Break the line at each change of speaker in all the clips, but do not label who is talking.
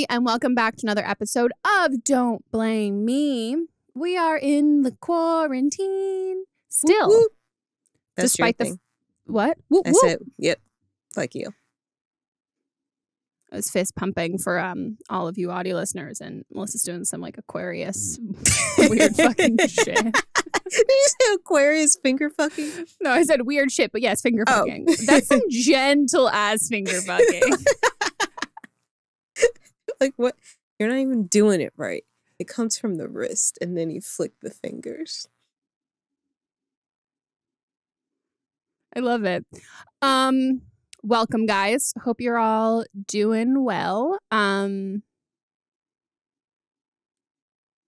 and welcome back to another episode of Don't Blame Me. We are in the quarantine still.
Whoop, whoop. That's
despite
your thing.
What? Whoop,
I
whoop.
said, yep, like you.
I was fist pumping for all of you audio listeners, and Melissa's doing some like Aquarius weird fucking shit.
Did you say Aquarius finger fucking?
No, I said weird shit, but yes, finger fucking. That's some gentle ass finger fucking.
Like what? You're not even doing it right. It comes from the wrist, and then you flick the fingers.
I love it. Welcome, guys. Hope you're all doing well. And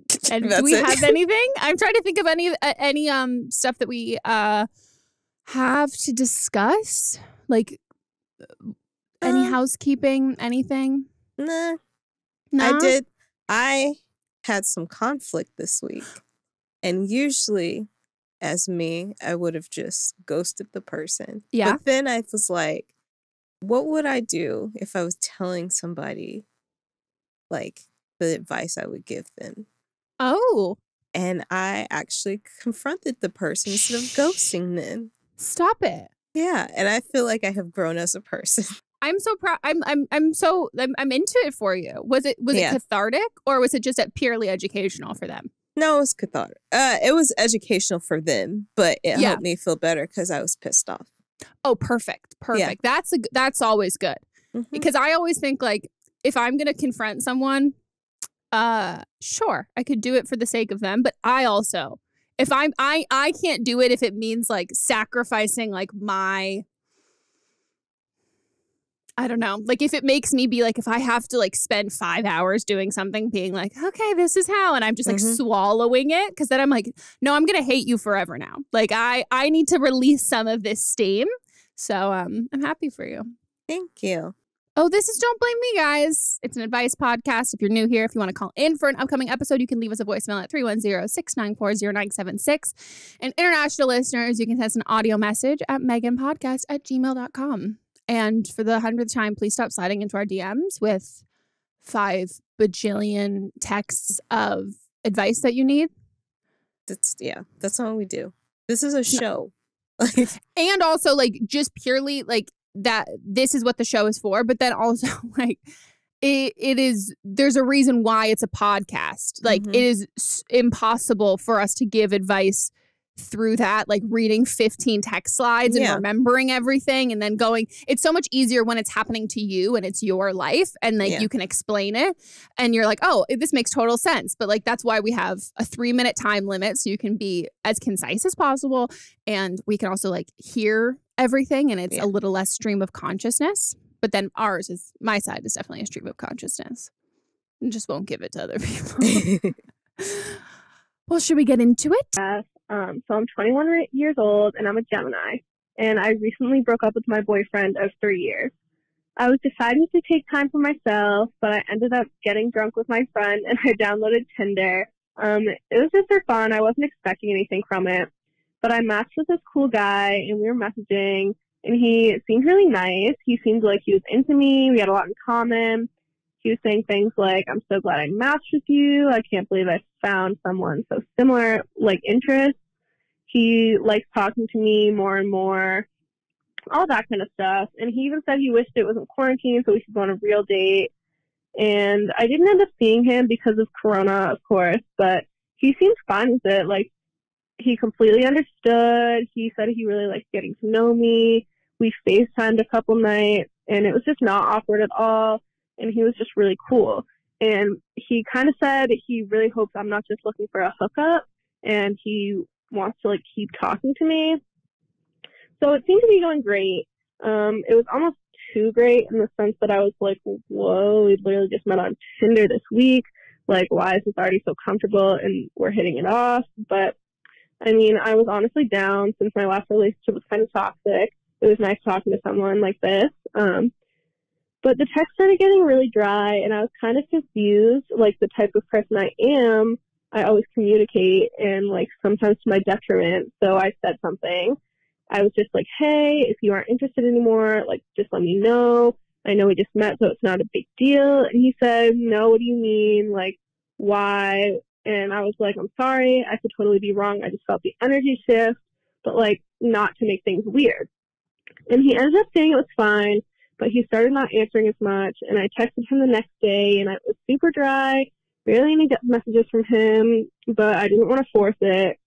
do we have anything? I'm trying to think of any stuff that we have to discuss, like any housekeeping, anything.
Nah.
No?
I had some conflict this week, and usually, as me, I would have just ghosted the person.
Yeah.
But then I was like, what would I do if I was telling somebody, like, the advice I would give them?
Oh.
And I actually confronted the person instead of ghosting them.
Stop it.
Yeah, and I feel like I have grown as a person.
I'm so proud. I'm into it for you. Was it cathartic, or was it just purely educational for them?
No, it was cathartic. It was educational for them, but it helped me feel better because I was pissed off.
Oh, perfect. Yeah. That's always good. Mm-hmm. Because I always think, like, if I'm going to confront someone, sure, I could do it for the sake of them. But I also, if I can't do it if it means like sacrificing like my, I don't know, like if it makes me be like, if I have to like spend 5 hours doing something, being like, okay, this is how, and I'm just like swallowing it, because then I'm like, no, I'm gonna hate you forever now. Like I need to release some of this steam. So I'm happy for you.
Thank you.
Oh, this is Don't Blame Me, guys. It's an advice podcast. If you're new here, if you want to call in for an upcoming episode, you can leave us a voicemail at 310-694-0976. And international listeners, you can send us an audio message at meghanpodcast@gmail.com. And for the 100th time, please stop sliding into our DMs with 5 bajillion texts of advice that you need.
That's not what we do. This is a show.
And also, like, just purely, like, that this is what the show is for. But then also, like, it is, there's a reason why it's a podcast. Like, it is impossible for us to give advice through that, like reading 15 text slides and remembering everything and then going. It's so much easier when it's happening to you and it's your life and like you can explain it and you're like, oh, this makes total sense. But like, that's why we have a 3-minute time limit, so you can be as concise as possible, and we can also like hear everything, and it's a little less stream of consciousness. But then my side is definitely a stream of consciousness. I just won't give it to other people. Well, should we get into it?
So I'm 21 years old, and I'm a Gemini, and I recently broke up with my boyfriend of 3 years. I was deciding to take time for myself, but I ended up getting drunk with my friend, and I downloaded Tinder. It was just for fun. I wasn't expecting anything from it, but I matched with this cool guy, and we were messaging, and he seemed really nice. He seemed like he was into me. We had a lot in common. He was saying things like, I'm so glad I matched with you. I can't believe I found someone so similar, like, interests. He likes talking to me more and more, all that kind of stuff. And he even said he wished it wasn't quarantine so we could go on a real date. And I didn't end up seeing him because of Corona, of course, but he seemed fine with it. Like, he completely understood. He said he really liked getting to know me. We FaceTimed a couple nights, and it was just not awkward at all. And he was just really cool. And he kind of said he really hopes I'm not just looking for a hookup, and he wants to like keep talking to me. So it seemed to be going great. It was almost too great in the sense that I was like, whoa, we literally just met on Tinder this week. Like, why is this already so comfortable and we're hitting it off? But I mean, I was honestly down since my last relationship was kind of toxic. It was nice talking to someone like this. But the text started getting really dry, and I was kind of confused. Like, the type of person I am, I always communicate, and, like, sometimes to my detriment. So I said something. I was just like, hey, if you aren't interested anymore, like, just let me know. I know we just met, so it's not a big deal. And he said, no, what do you mean? Like, why? And I was like, I'm sorry. I could totally be wrong. I just felt the energy shift, but like not to make things weird. And he ended up saying it was fine, but he started not answering as much. And I texted him the next day, and I was super dry, barely any messages from him, but I didn't want to force it.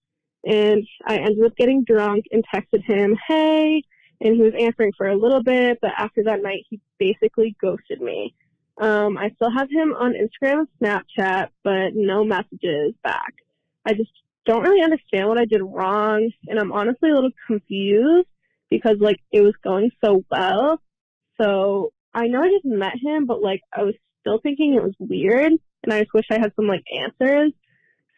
And I ended up getting drunk and texted him, hey, and he was answering for a little bit, but after that night, he basically ghosted me. I still have him on Instagram and Snapchat, but no messages back. I just don't really understand what I did wrong, and I'm honestly a little confused because, like, it was going so well. So I know I just met him, but, like, I was still thinking it was weird, and I just wish I had some, like, answers.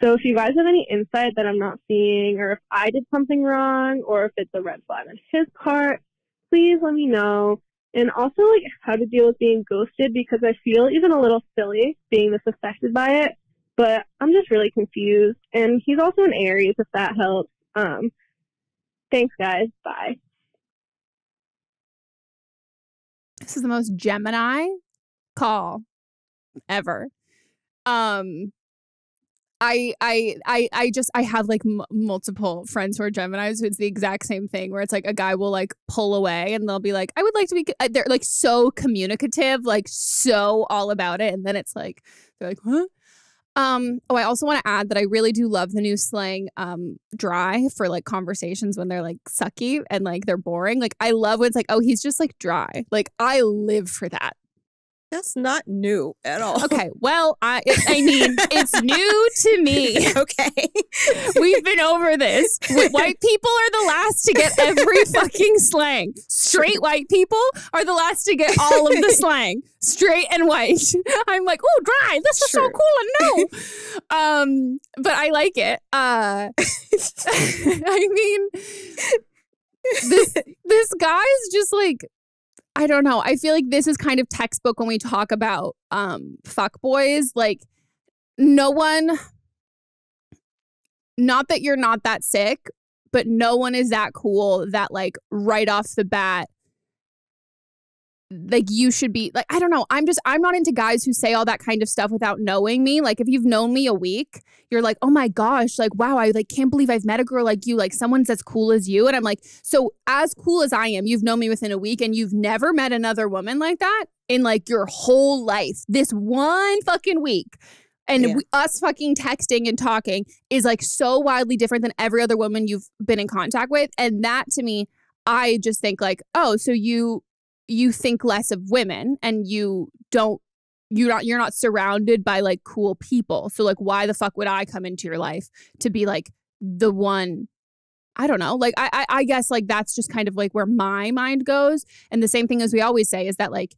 So if you guys have any insight that I'm not seeing, or if I did something wrong, or if it's a red flag on his part, please let me know. And also, like, how to deal with being ghosted, because I feel even a little silly being this affected by it, but I'm just really confused. And he's also an Aries, if that helps. Thanks, guys. Bye.
This is the most Gemini call ever. I have like multiple friends who are Geminis who it's the exact same thing where it's like a guy will like pull away and they'll be like, I would like to be, they're like so communicative, like so all about it. And then it's like, they're like, huh? I also want to add that I really do love the new slang, dry, for like conversations when they're like sucky and like they're boring. Like I love when it's like, oh, he's just like dry. Like I live for that.
That's not new at all.
Okay, well, I mean, it's new to me.
Okay.
We've been over this. White people are the last to get every fucking slang. Straight white people are the last to get all of the slang. Straight and white. I'm like, oh, dry. This is so cool and new. But I like it. I mean, this guy's just like, I don't know. I feel like this is kind of textbook when we talk about fuckboys. Like, no one, not that you're not that sick, but no one is that cool that like right off the bat, like you should be like, I don't know. I'm not into guys who say all that kind of stuff without knowing me. Like if you've known me a week, you're like, oh my gosh, like, wow, I like can't believe I've met a girl like you, like someone's as cool as you. And I'm like, so as cool as I am, you've known me within a week and you've never met another woman like that in like your whole life. This one fucking week. And us fucking texting and talking is like so wildly different than every other woman you've been in contact with. And that to me, I just think like, oh, so you think less of women and you're not surrounded by like cool people. So like, why the fuck would I come into your life to be like the one? I don't know. Like, I guess like that's just kind of like where my mind goes. And the same thing as we always say is that like,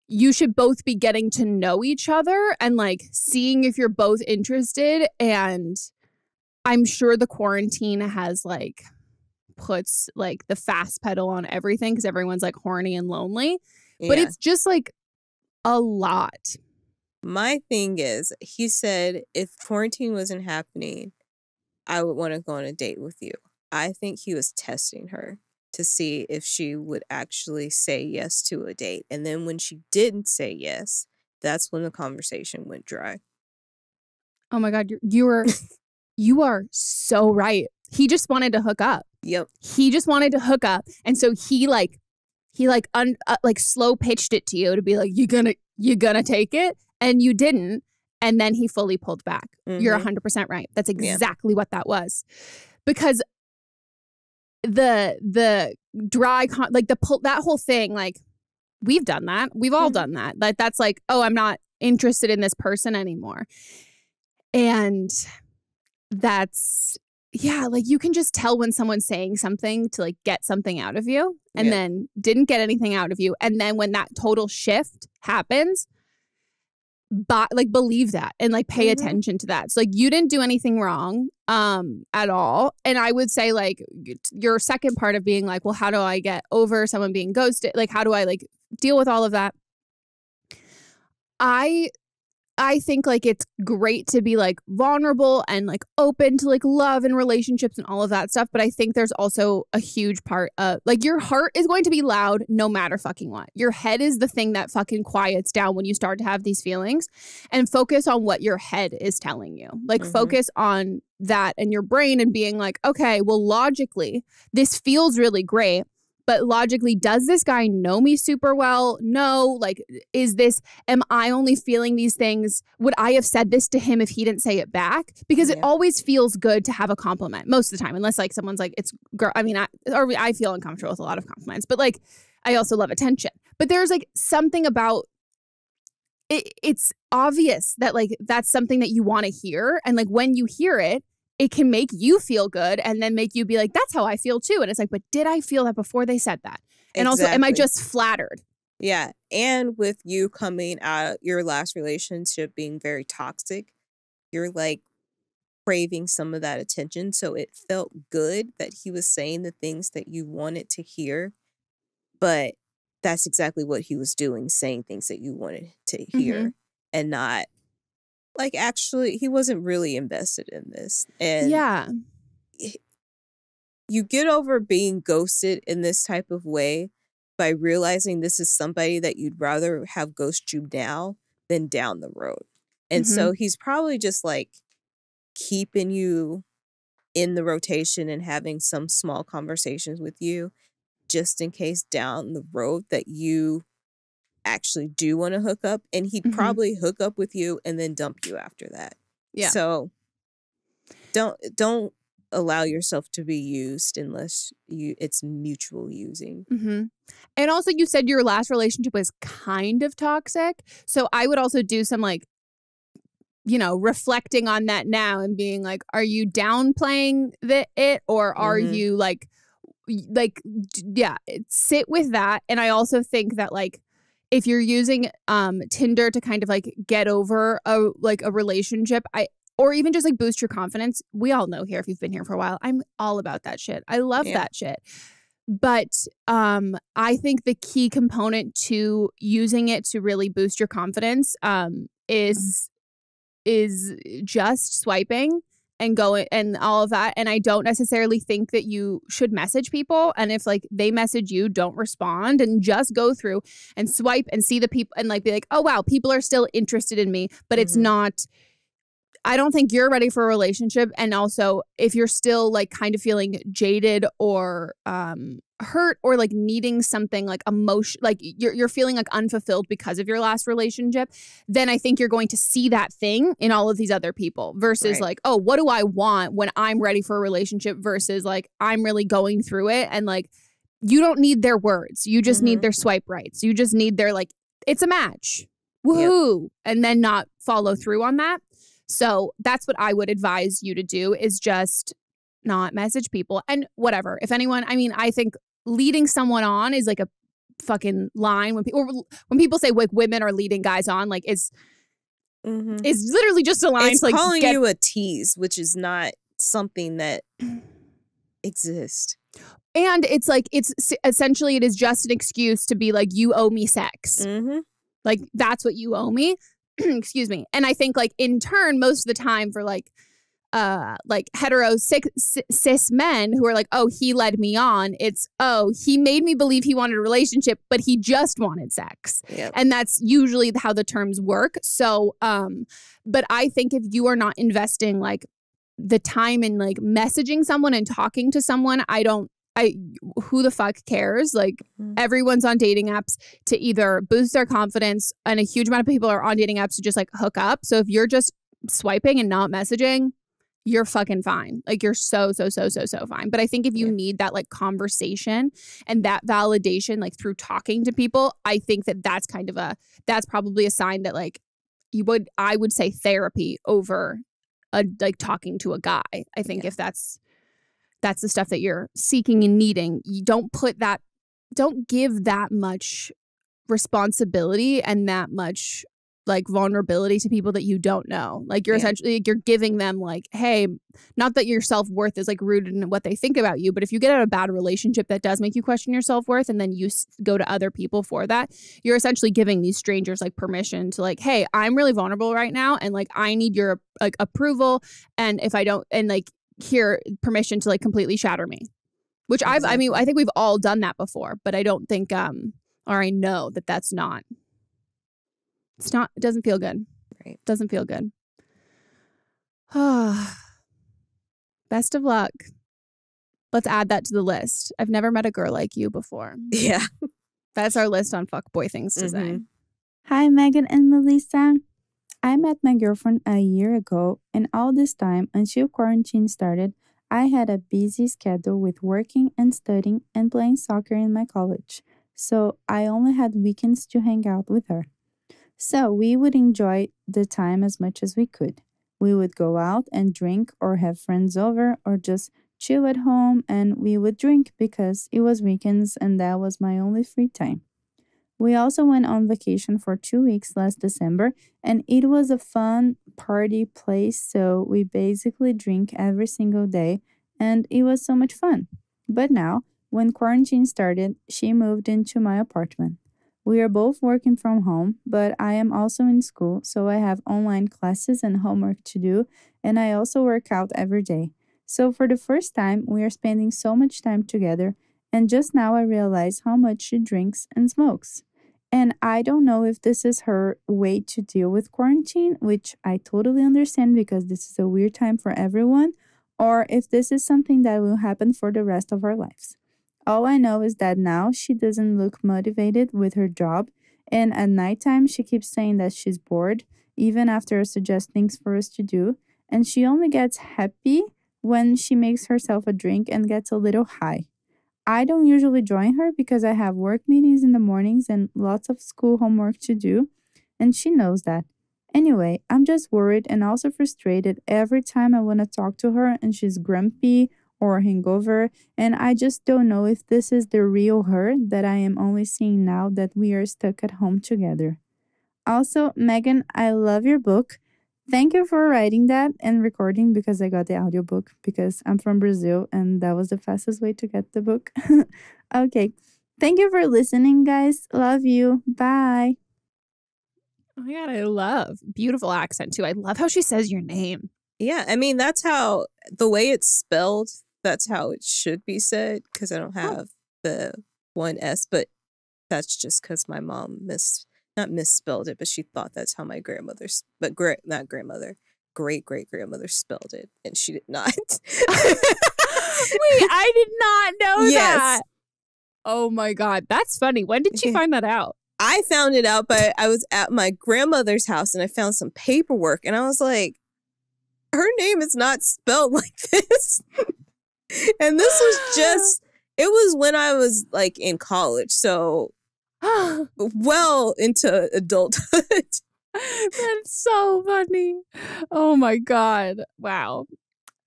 you should both be getting to know each other and like seeing if you're both interested. And I'm sure the quarantine has like puts like the fast pedal on everything because everyone's like horny and lonely. But it's just like a lot.
My thing is, he said if quarantine wasn't happening, I would want to go on a date with you. I think he was testing her to see if she would actually say yes to a date. And then when she didn't say yes, that's when the conversation went dry. Oh my God,
you are so right. He just wanted to hook up.
Yep.
He just wanted to hook up. And so he slow pitched it to you to be like, you gonna take it? And you didn't. And then he fully pulled back. Mm-hmm. You're 100% right. That's exactly what that was. Because the dry, that whole thing, like we've done that. We've all done that. Like that's like, oh, I'm not interested in this person anymore. And that's, yeah, like you can just tell when someone's saying something to like get something out of you and then didn't get anything out of you. And then when that total shift happens, believe that and like pay attention to that. So like you didn't do anything wrong at all. And I would say like your second part of being like, well, how do I get over someone being ghosted? Like, how do I like deal with all of that? I I think like it's great to be like vulnerable and like open to like love and relationships and all of that stuff. But I think there's also a huge part of like your heart is going to be loud no matter fucking what. Your head is the thing that fucking quiets down when you start to have these feelings, and focus on what your head is telling you. Like focus on that and your brain and being like, okay, well, logically, this feels really great. But logically, does this guy know me super well? No. Like, am I only feeling these things? Would I have said this to him if he didn't say it back? Because it always feels good to have a compliment most of the time, unless like someone's like, it's girl. I mean, I feel uncomfortable with a lot of compliments, but like, I also love attention. But there's like something about it. It's obvious that like, that's something that you want to hear. And like, when you hear it, it can make you feel good and then make you be like, that's how I feel too. And it's like, but did I feel that before they said that? And also, am I just flattered?
Yeah. And with you coming out your last relationship being very toxic, you're like craving some of that attention. So it felt good that he was saying the things that you wanted to hear. But that's exactly what he was doing, saying things that you wanted to hear and not. Like, actually, he wasn't really invested in this. And you get over being ghosted in this type of way by realizing this is somebody that you'd rather have ghost you now than down the road. And so he's probably just like keeping you in the rotation and having some small conversations with you just in case down the road that you actually do want to hook up, and he'd probably hook up with you and then dump you after that. Yeah. So don't allow yourself to be used unless it's mutual using.
And also, you said your last relationship was kind of toxic. So I would also do some like, you know, reflecting on that now and being like, are you downplaying it or are you like, sit with that. And I also think that like, if you're using Tinder to kind of like get over a relationship, or even just like boost your confidence, we all know here, if you've been here for a while, I'm all about that shit. I love that shit. But I think the key component to using it to really boost your confidence is just swiping and going and all of that. And I don't necessarily think that you should message people. And if like they message you, don't respond and just go through and swipe and see the people and like be like, oh, wow, people are still interested in me. But it's not. I don't think you're ready for a relationship. And also, if you're still like kind of feeling jaded or hurt or like needing something like emotion, like you're feeling like unfulfilled because of your last relationship, then I think you're going to see that thing in all of these other people versus like, oh, what do I want when I'm ready for a relationship versus like I'm really going through it. And like, you don't need their words. You just need their swipe rights. You just need their like, it's a match. Woohoo. And then not follow through on that. So that's what I would advise you to do is just not message people and whatever. If anyone, I mean, I think leading someone on is like a fucking line when people say like women are leading guys on, like is literally just a line.
It's
to, like,
calling you a tease, which is not something that exists.
And it's like, it's essentially, it is just an excuse to be like, you owe me sex. Like, that's what you owe me. Excuse me. And I think like in turn, most of the time for like hetero cis men who are like, oh, he led me on. It's, oh, he made me believe he wanted a relationship, but he just wanted sex. And that's usually how the terms work. So, but I think if you are not investing like the time in like messaging someone and talking to someone, who the fuck cares? Like everyone's on dating apps to either boost their confidence, and a huge amount of people are on dating apps to just like hook up. So if you're just swiping and not messaging, you're fucking fine. Like you're so fine. But I think if you need that like conversation and that validation, like through talking to people, I think that's probably a sign that like I would say therapy over like talking to a guy. I think if that's the stuff that you're seeking and needing, you don't give that much responsibility and that much like vulnerability to people that you don't know. Like you're essentially you're giving them like, hey, not that your self-worth is like rooted in what they think about you, but if you get out of a bad relationship that does make you question your self-worth and then you go to other people for that, you're essentially giving these strangers like permission to like, hey, I'm really vulnerable right now and like I need your like approval, and if I don't, and like here permission to like completely shatter me. Which I mean I think we've all done that before, but I don't think or I know that that's not. It's not, it doesn't feel good.
Right.
Doesn't feel good. Best of luck. Let's add that to the list. I've never met a girl like you before.
Yeah.
That's our list on fuckboy things to say.
Hi, Meghan and Melisa. I met my girlfriend a year ago, and all this time, until quarantine started, I had a busy schedule with working and studying and playing soccer in my college. So I only had weekends to hang out with her. So we would enjoy the time as much as we could. We would go out and drink or have friends over or just chill at home, and we would drink because it was weekends and that was my only free time. We also went on vacation for 2 weeks last December, and it was a fun party place, so we basically drink every single day, and it was so much fun. But now, when quarantine started, she moved into my apartment. We are both working from home, but I am also in school, so I have online classes and homework to do, and I also work out every day. So for the first time, we are spending so much time together, and just now I realize how much she drinks and smokes. And I don't know if this is her way to deal with quarantine, which I totally understand because this is a weird time for everyone, or if this is something that will happen for the rest of our lives. All I know is that now she doesn't look motivated with her job, and at nighttime she keeps saying that she's bored, even after I suggest things for us to do, and she only gets happy when she makes herself a drink and gets a little high. I don't usually join her because I have work meetings in the mornings and lots of school homework to do, and she knows that. Anyway, I'm just worried and also frustrated every time I want to talk to her and she's grumpy or hangover, and I just don't know if this is the real her that I am only seeing now that we are stuck at home together. Also, Meghan, I love your book. Thank you for writing that and recording because I got the audiobook because I'm from Brazil and that was the fastest way to get the book. Okay. Thank you for listening, guys. Love you. Bye.
Oh my God, I love beautiful accent too. I love how she says your name.
Yeah, I mean, that's how the way it's spelled, that's how it should be said because I don't have the one S, but that's just because my mom not misspelled it, but she thought that's how my grandmother, but not grandmother, great-great-grandmother spelled it, and she did not.
Wait, I did not know that. Oh my God, that's funny. When did she find that out?
I found it out, but I was at my grandmother's house, and I found some paperwork, and I was like, her name is not spelled like this. And this was it was when I was like in college, so well into adulthood.
That's so funny. Oh my God. Wow.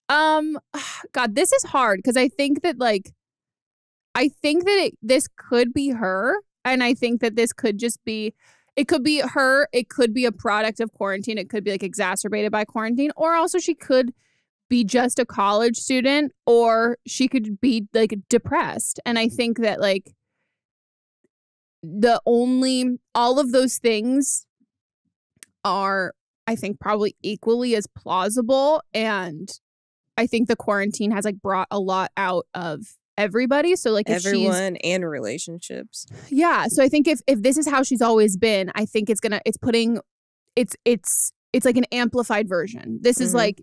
God, this is hard because I think that this could be her, and I think that this could just be, it could be her, it could be a product of quarantine, it could be like exacerbated by quarantine, or also she could be just a college student, or she could be like depressed. And I think that like all of those things are, I think, probably equally as plausible. And I think the quarantine has like brought a lot out of everybody. So like if
everyone and relationships.
Yeah. So I think if this is how she's always been, I think it's like an amplified version. This is like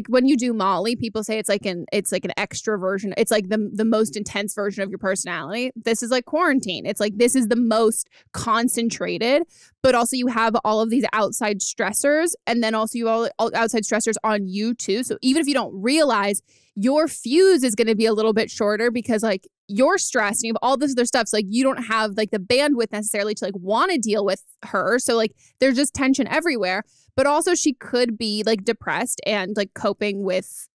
when you do Molly, people say it's like an extra version. It's like the most intense version of your personality. This is like quarantine. It's like this is the most concentrated, but also you have all of these outside stressors, and then also you all outside stressors on you too. So even if you don't realize, your fuse is going to be a little bit shorter because like you're stressed and you have all this other stuff. So like you don't have like the bandwidth necessarily to like want to deal with her. So like there's just tension everywhere. But also she could be like depressed and like coping with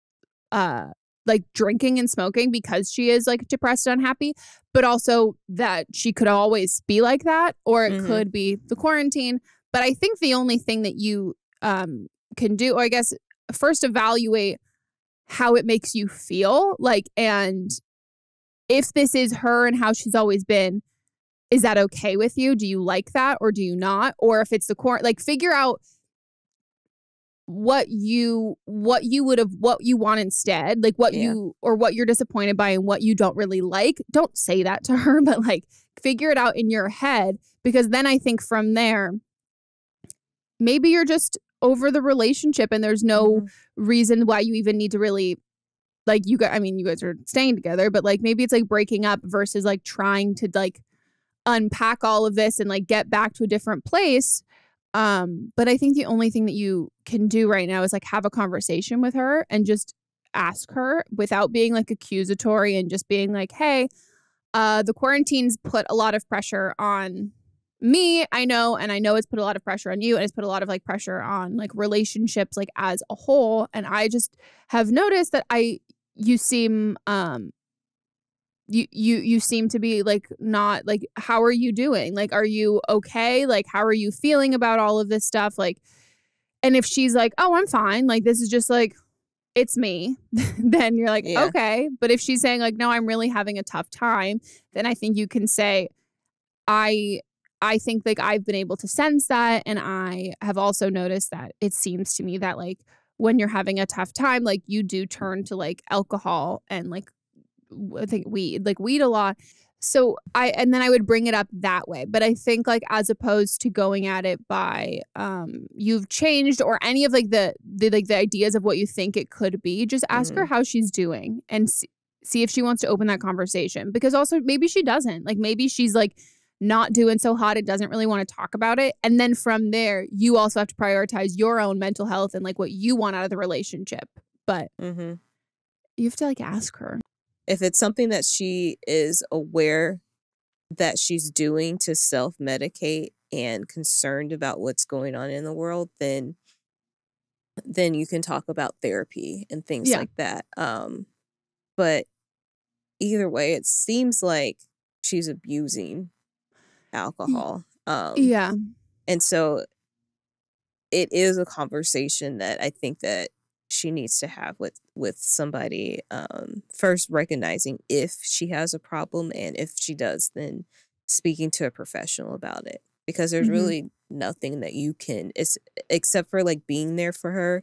like drinking and smoking because she is like depressed and unhappy. But also that she could always be like that, or it could be the quarantine. But I think the only thing that you can do, or I guess first evaluate how it makes you feel, like, and if this is her and how she's always been, is that okay with you? Do you like that or do you not? Or if it's the core, like, figure out what you want instead, like what you're disappointed by and what you don't really like. Don't say that to her, but like figure it out in your head, because then I think from there, maybe you're just over the relationship and there's no reason why you even need to really, like, you guys are staying together, but like maybe it's like breaking up versus like trying to like unpack all of this and like get back to a different place. But I think the only thing that you can do right now is like have a conversation with her and just ask her without being like accusatory and just being like, hey, the quarantine's put a lot of pressure on me, I know, and I know it's put a lot of pressure on you, and it's put a lot of like pressure on like relationships like as a whole. And I just have noticed that you seem you seem to be like not like, how are you doing? Like, are you okay? Like, how are you feeling about all of this stuff? Like, and if she's like, oh, I'm fine, like this is just like, it's me, then you're like, okay. But if she's saying like, no, I'm really having a tough time, then I think you can say, I think like I've been able to sense that. And I have also noticed that it seems to me that like when you're having a tough time, like you do turn to like alcohol and like I think weed a lot. So then I would bring it up that way. But I think like as opposed to going at it by you've changed or any of like the ideas of what you think it could be, just ask her how she's doing and see if she wants to open that conversation. Because also maybe she doesn't. Like maybe she's like not doing so hot, it doesn't really want to talk about it. And then from there, you also have to prioritize your own mental health and like what you want out of the relationship. But you have to like ask her.
If it's something that she is aware that she's doing to self-medicate and concerned about what's going on in the world, then you can talk about therapy and things like that. But either way, it seems like she's abusing alcohol. And so it is a conversation that I think that she needs to have with somebody, first recognizing if she has a problem, and if she does, then speaking to a professional about it, because there's really nothing that you can, except for like being there for her.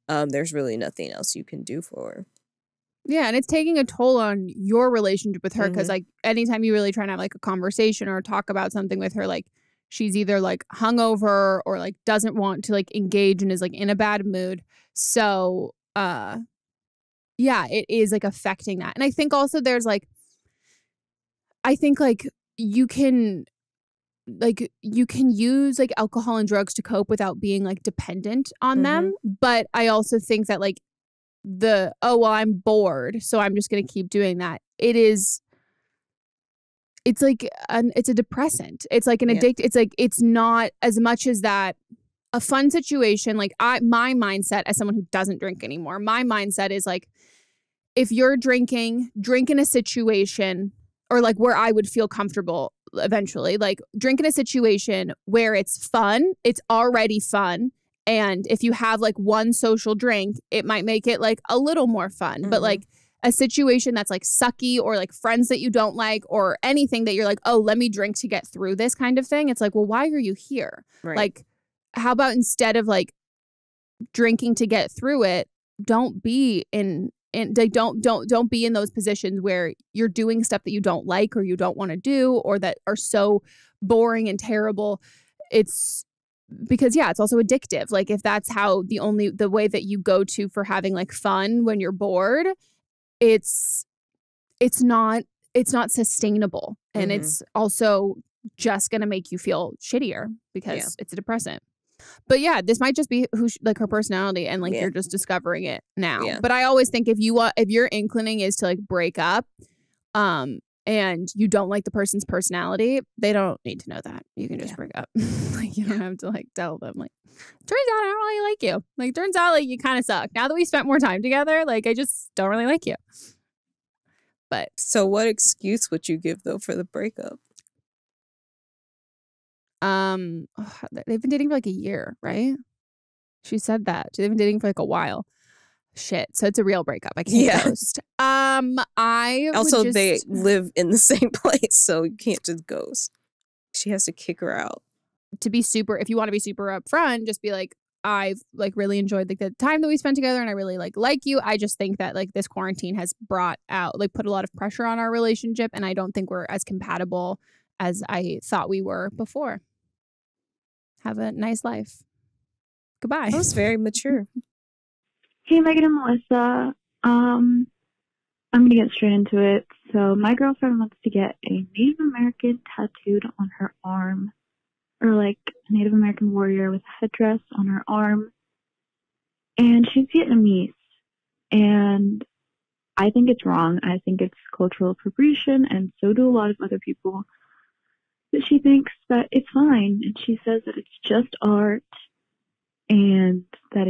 There's really nothing else you can do for her.
Yeah, and it's taking a toll on your relationship with her, because like anytime you really try to have like a conversation or talk about something with her, like she's either like hungover or like doesn't want to like engage and is like in a bad mood. So it is like affecting that. And I think also there's like, I think like you can use like alcohol and drugs to cope without being like dependent on them. But I also think that like I'm bored, so I'm just going to keep doing that. It's like it's a depressant. It's like an addict. It's like, it's not as much as that a fun situation. Like my mindset as someone who doesn't drink anymore, my mindset is like, if you're drink in a situation, or like where I would feel comfortable eventually, like drink in a situation where it's fun, it's already fun. And if you have like one social drink, it might make it like a little more fun. But like a situation that's like sucky, or like friends that you don't like, or anything that you're like, oh, let me drink to get through this kind of thing. It's like, well, why are you here? Right. Like, how about instead of like drinking to get through it, don't be in like don't be in those positions where you're doing stuff that you don't like or you don't want to do, or that are so boring and terrible. It's because it's also addictive. Like if that's how the way that you go to for having like fun when you're bored, it's not sustainable. And it's also just going to make you feel shittier because it's a depressant. But this might just be like her personality, and like you're just discovering it now. Yeah. But I always think if your inclining is to like break up, and you don't like the person's personality, they don't need to know that. You can just break up. Like you don't have to like tell them like, turns out I don't really like you. Like turns out like you kind of suck. Now that we spent more time together, like I just don't really like you. But
so what excuse would you give though for the breakup?
They've been dating for like a year, right? She said that. They've been dating for like a while. Shit. So it's a real breakup. I can't ghost.
They live in the same place, so you can't just ghost. She has to kick her out.
If you want to be super upfront, just be like, I've like really enjoyed like the time that we spent together and I really like you. I just think that like this quarantine has put a lot of pressure on our relationship, and I don't think we're as compatible as I thought we were before. Have a nice life. Goodbye.
That was very mature.
Hey, Meghan and Melissa. I'm going to get straight into it. So my girlfriend wants to get a Native American tattooed on her arm, or like a Native American warrior with a headdress on her arm. And she's Vietnamese. And I think it's wrong. I think it's cultural appropriation, and so do a lot of other people. But she thinks that it's fine. And she says that it's just art, and that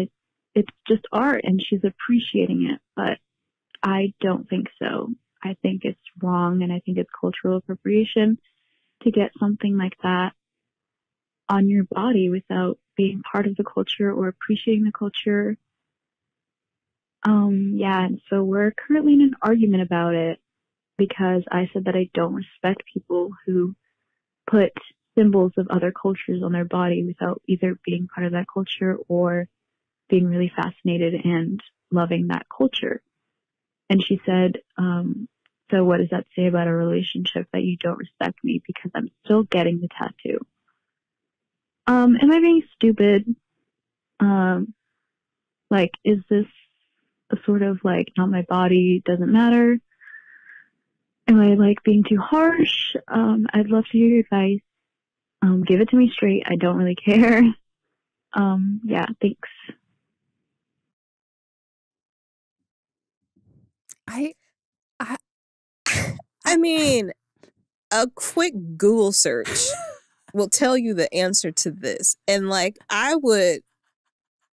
it's just art, and she's appreciating it. But I don't think so. I think it's wrong, and I think it's cultural appropriation to get something like that on your body without being part of the culture or appreciating the culture. And so we're currently in an argument about it, because I said that I don't respect people who put symbols of other cultures on their body without either being part of that culture or being really fascinated and loving that culture. And she said, so what does that say about a relationship that you don't respect me because I'm still getting the tattoo? Am I being stupid? Like, is this a sort of like, not my body, doesn't matter? Am I like being too harsh? I'd love to hear your advice. Give it to me straight. I don't really care. Thanks.
I mean, a quick Google search will tell you the answer to this. And like, I would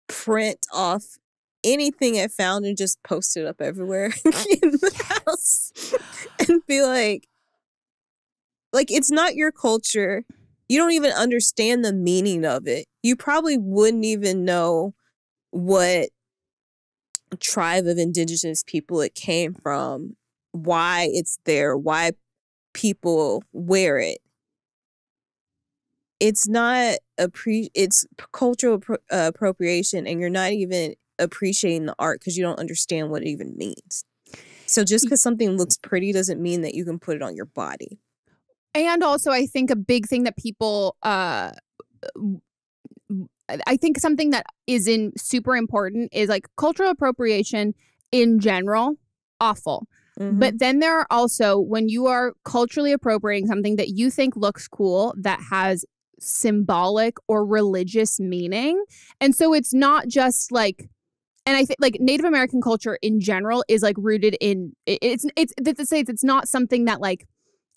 print off anything I found and just post it up everywhere in the house and be like, it's not your culture. You don't even understand the meaning of it. You probably wouldn't even know what tribe of indigenous people it came from, why it's there, why people wear it. It's not it's cultural appropriation, and you're not even appreciating the art because you don't understand what it even means. So just because something looks pretty doesn't mean that you can put it on your body.
And also, I think a big thing that people, I think something that is super important is like cultural appropriation in general, awful. Mm-hmm. But then there are also, when you are culturally appropriating something that you think looks cool, that has symbolic or religious meaning. And so it's not just like, and I think like Native American culture in general is like rooted in, it's not something that like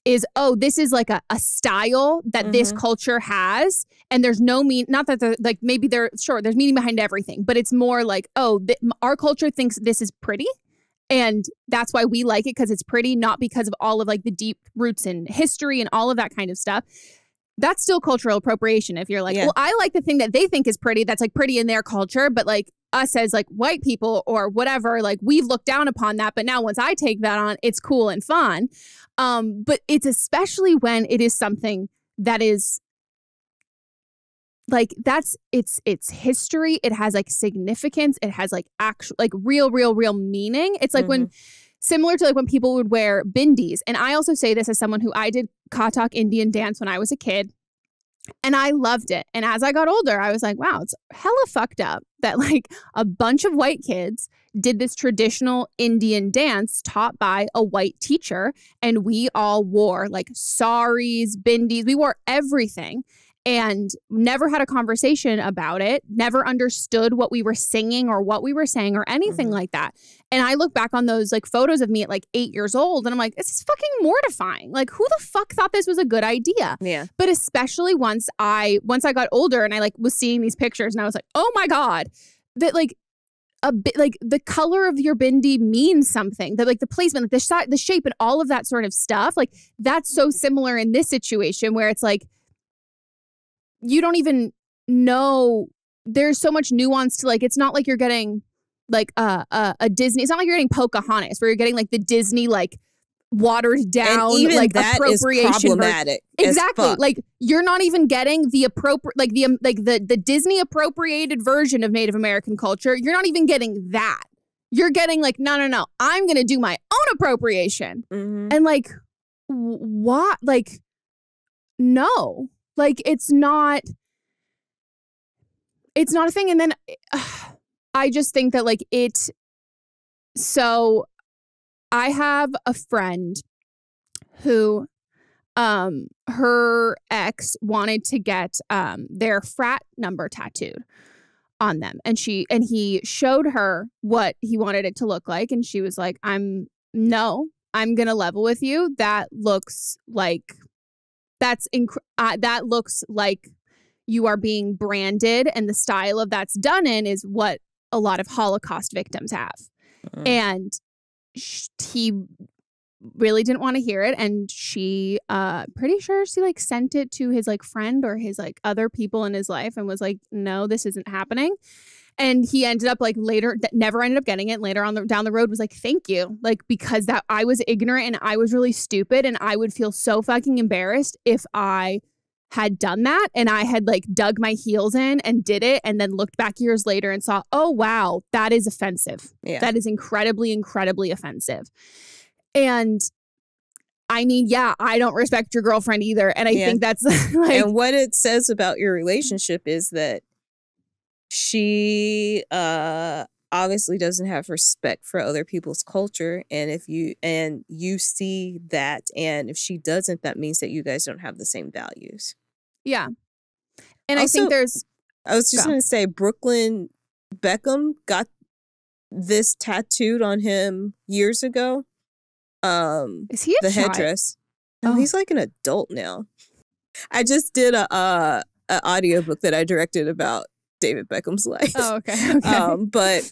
is, oh, this is like a style that this culture has, and there's no not that like maybe there's meaning behind everything, but it's more like, oh, our culture thinks this is pretty, and that's why we like it, because it's pretty, not because of all of like the deep roots in history and all of that kind of stuff. That's still cultural appropriation. If you're like, well, I like the thing that they think is pretty, that's like pretty in their culture, but like us as like white people or whatever, like we've looked down upon that, but now once I take that on, it's cool and fun. But it's especially when it is something that is like, it's history. It has like significance. It has like actual, like real meaning. It's like when, similar to like when people would wear bindis. And I also say this as someone who, I did Kathak Indian dance when I was a kid, and I loved it. And as I got older, I was like, wow, it's hella fucked up that like a bunch of white kids did this traditional Indian dance taught by a white teacher. And we all wore like saris, bindis. We wore everything and never had a conversation about it, never understood what we were singing or what we were saying or anything like that. And I look back on those like photos of me at like 8 years old, and I'm like, this is fucking mortifying. Like, who the fuck thought this was a good idea? Yeah. But especially once I got older and I like was seeing these pictures, and I was like, oh my God, that like a bit like the color of your bindi means something. That like the placement, like the shape and all of that sort of stuff. Like that's so similar in this situation where it's like, you don't even know. There's so much nuance to like, it's not like you're getting like a Disney. It's not like you're getting Pocahontas where you're getting like the Disney like watered down,
and even
like
that
appropriation
is problematic.
Exactly. Like you're not even getting the appropriate, like the Disney appropriated version of Native American culture. You're not even getting that. You're getting like, no. I'm going to do my own appropriation. And like, what? Like, no, like it's not a thing. And then I just think that like so I have a friend who her ex wanted to get their frat number tattooed on them, and he showed her what he wanted it to look like, and she was like, I'm gonna level with you. That looks like that looks like you are being branded, and the style of that's done in is what a lot of Holocaust victims have. And he really didn't want to hear it, and she pretty sure she like sent it to his like friend or his like other people in his life and was like, no, this isn't happening. And he ended up like later never ended up getting it. Later on down the road was like, thank you, like because that I was ignorant and I was really stupid, and I would feel so fucking embarrassed if I had done that and I had like dug my heels in and did it and then looked back years later and saw, oh wow, that is offensive. That is incredibly offensive. And I mean, yeah, I don't respect your girlfriend either. And I think that's like,
and what it says about your relationship is that she obviously doesn't have respect for other people's culture. And if you see that, and if she doesn't, that means that you guys don't have the same values.
Yeah. And
also,
I think
I was just going to say, Brooklyn Beckham got this tattooed on him years ago.
Is he
the headdress? No, he's like an adult now. I just did a audiobook that I directed about David Beckham's life.
Oh, okay.
But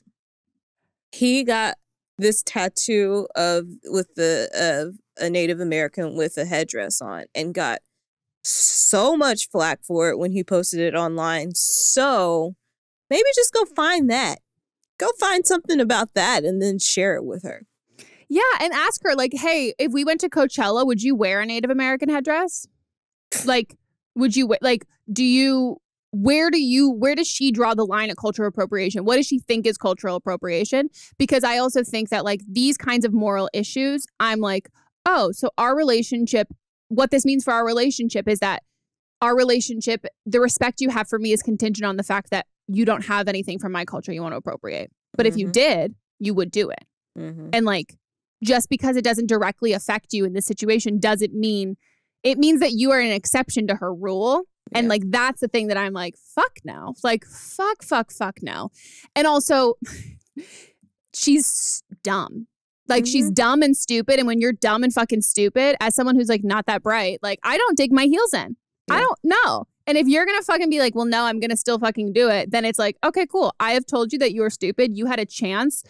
he got this tattoo of a Native American with a headdress on, and got so much flack for it when he posted it online. So maybe just go find that. Go find something about that and then share it with her.
Yeah, and ask her like, hey, if we went to Coachella, would you wear a Native American headdress? Like, would you like? Where does she draw the line at cultural appropriation? What does she think is cultural appropriation? Because I also think that like these kinds of moral issues, I'm like, oh, so our relationship, what this means for our relationship is that our relationship, the respect you have for me is contingent on the fact that you don't have anything from my culture you want to appropriate. But if you did, you would do it. And like, just because it doesn't directly affect you in this situation doesn't mean, it means that you are an exception to her rule. And like, that's the thing that I'm like, fuck no. Like, fuck no. And also, she's dumb. Like, she's dumb and stupid. And when you're dumb and fucking stupid, as someone who's like not that bright, like, I don't dig my heels in. I don't know. And if you're going to fucking be like, well, no, I'm going to still fucking do it, then it's like, okay, cool. I have told you that you are stupid. You had a chance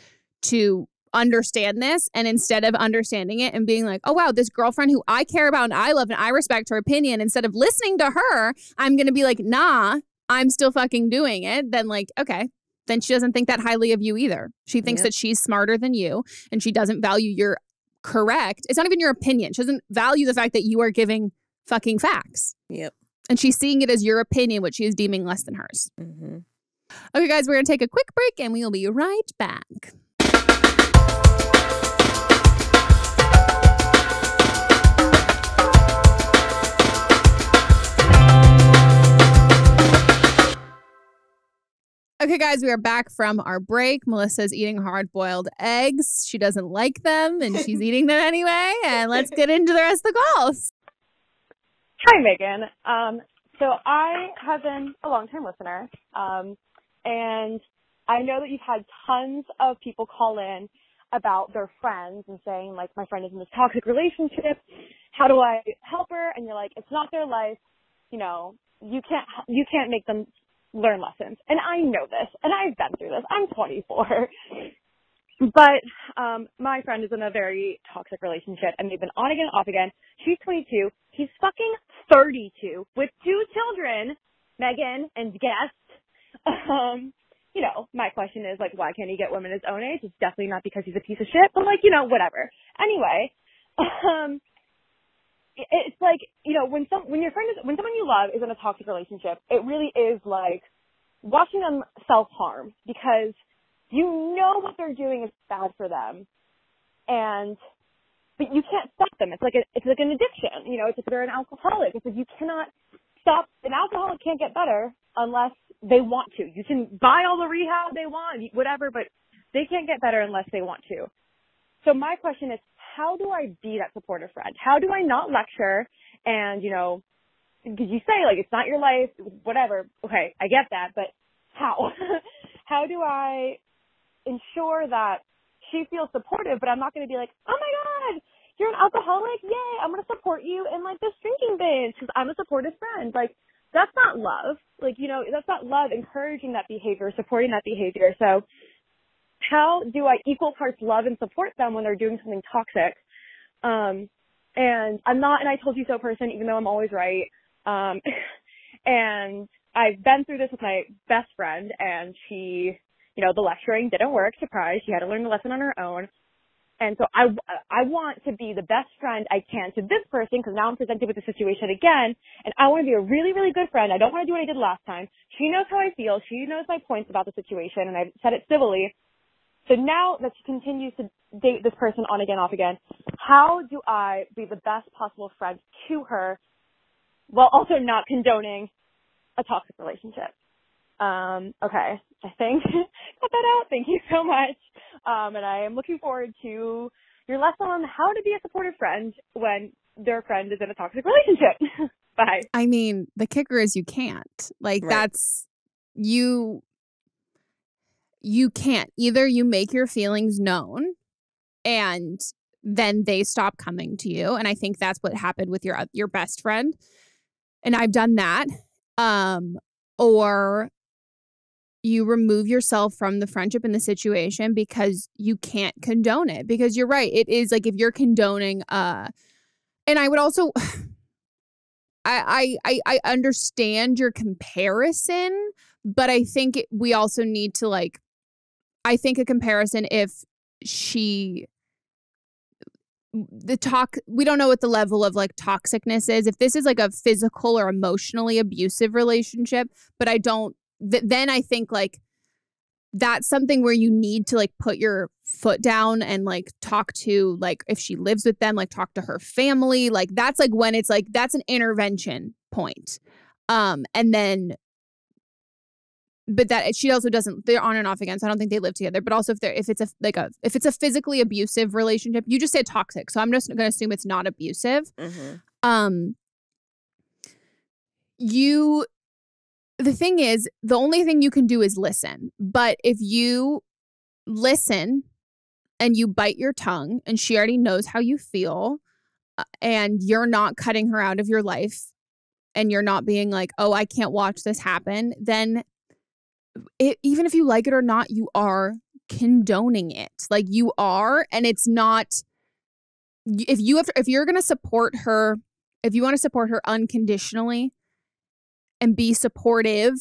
to understand this, and instead of understanding it and being like, oh wow, this girlfriend who I care about and I love and I respect her opinion, instead of listening to her, I'm gonna be like, nah, I'm still fucking doing it, then like, okay, then she doesn't think that highly of you either. She thinks that she's smarter than you, and she doesn't value your correct, it's not even your opinion, she doesn't value the fact that you are giving fucking facts. And she's seeing it as your opinion, which she is deeming less than hers. Okay guys, we're gonna take a quick break and we will be right back. Okay, guys, we are back from our break. Melissa's eating hard-boiled eggs. She doesn't like them, and she's eating them anyway. And let's get into the rest of the calls.
Hi, Meghan. So I have been a long-time listener, and I know that you've had tons of people call in about their friends and saying, like, my friend is in this toxic relationship. How do I help her? And you're like, it's not their life. You know, you can't make them learn lessons. And I know this, and I've been through this. I'm 24. But my friend is in a very toxic relationship, and they've been on again, off again. She's 22. He's fucking 32 with 2 children, Meghan and guest. You know, my question is, like, why can't he get women his own age? It's definitely not because he's a piece of shit, but, like, you know, whatever. Anyway, it's like, you know, when someone you love is in a toxic relationship, it really is like watching them self-harm, because you know what they're doing is bad for them, but you can't stop them. It's like an addiction, you know. It's like they're an alcoholic. It's like you cannot stop. An alcoholic can't get better unless they want to. You can buy all the rehab they want, whatever, but they can't get better unless they want to. So my question is, how do I be that supportive friend? How do I not lecture and, you know, because you say, like, it's not your life, whatever. Okay, I get that, but how? How do I ensure that she feels supportive, but I'm not going to be like, oh my God, you're an alcoholic? Yay, I'm going to support you in, like, this drinking binge because I'm a supportive friend. Like, that's not love. Like, you know, that's not love, encouraging that behavior, supporting that behavior. So how do I equal parts love and support them when they're doing something toxic? And I'm not an I told you so person, even though I'm always right. And I've been through this with my best friend, and she, you know, the lecturing didn't work. Surprise. She had to learn the lesson on her own. And so I want to be the best friend I can to this person, because now I'm presented with the situation again, and I want to be a really, really good friend. I don't want to do what I did last time. She knows how I feel. She knows my points about the situation, and I've said it civilly. So now that she continues to date this person on again, off again, how do I be the best possible friend to her while also not condoning a toxic relationship? Okay, I think cut that out. Thank you so much. And I am looking forward to your lesson on how to be a supportive friend when their friend is in a toxic relationship. Bye.
I mean, the kicker is you can't. Like,
Right.
that's you can't. Either you make your feelings known and then they stop coming to you. And I think that's what happened with your best friend. And I've done that. Or you remove yourself from the friendship and the situation because you can't condone it. Because you're right. It is like if you're condoning, and I would also, I understand your comparison, but I think we also need to, like, I think a comparison if we don't know what the level of, like, toxicness is. If this is like a physical or emotionally abusive relationship, but then I think, like, that's something where you need to, like, put your foot down and, like, talk to, like, if she lives with them, like, talk to her family. Like, that's, like, when it's, like, that's an intervention point. And then, but that she also doesn't, they're on and off again. So I don't think they live together. But also if it's a physically abusive relationship, you just said toxic. So I'm just going to assume it's not abusive.
Mm-hmm.
The thing is, the only thing you can do is listen. But if you listen and you bite your tongue and she already knows how you feel and you're not cutting her out of your life and you're not being like, oh, I can't watch this happen, then even if you like it or not, you are condoning it. Like, you are, and it's not, if you're going to support her, if you want to support her unconditionally and be supportive,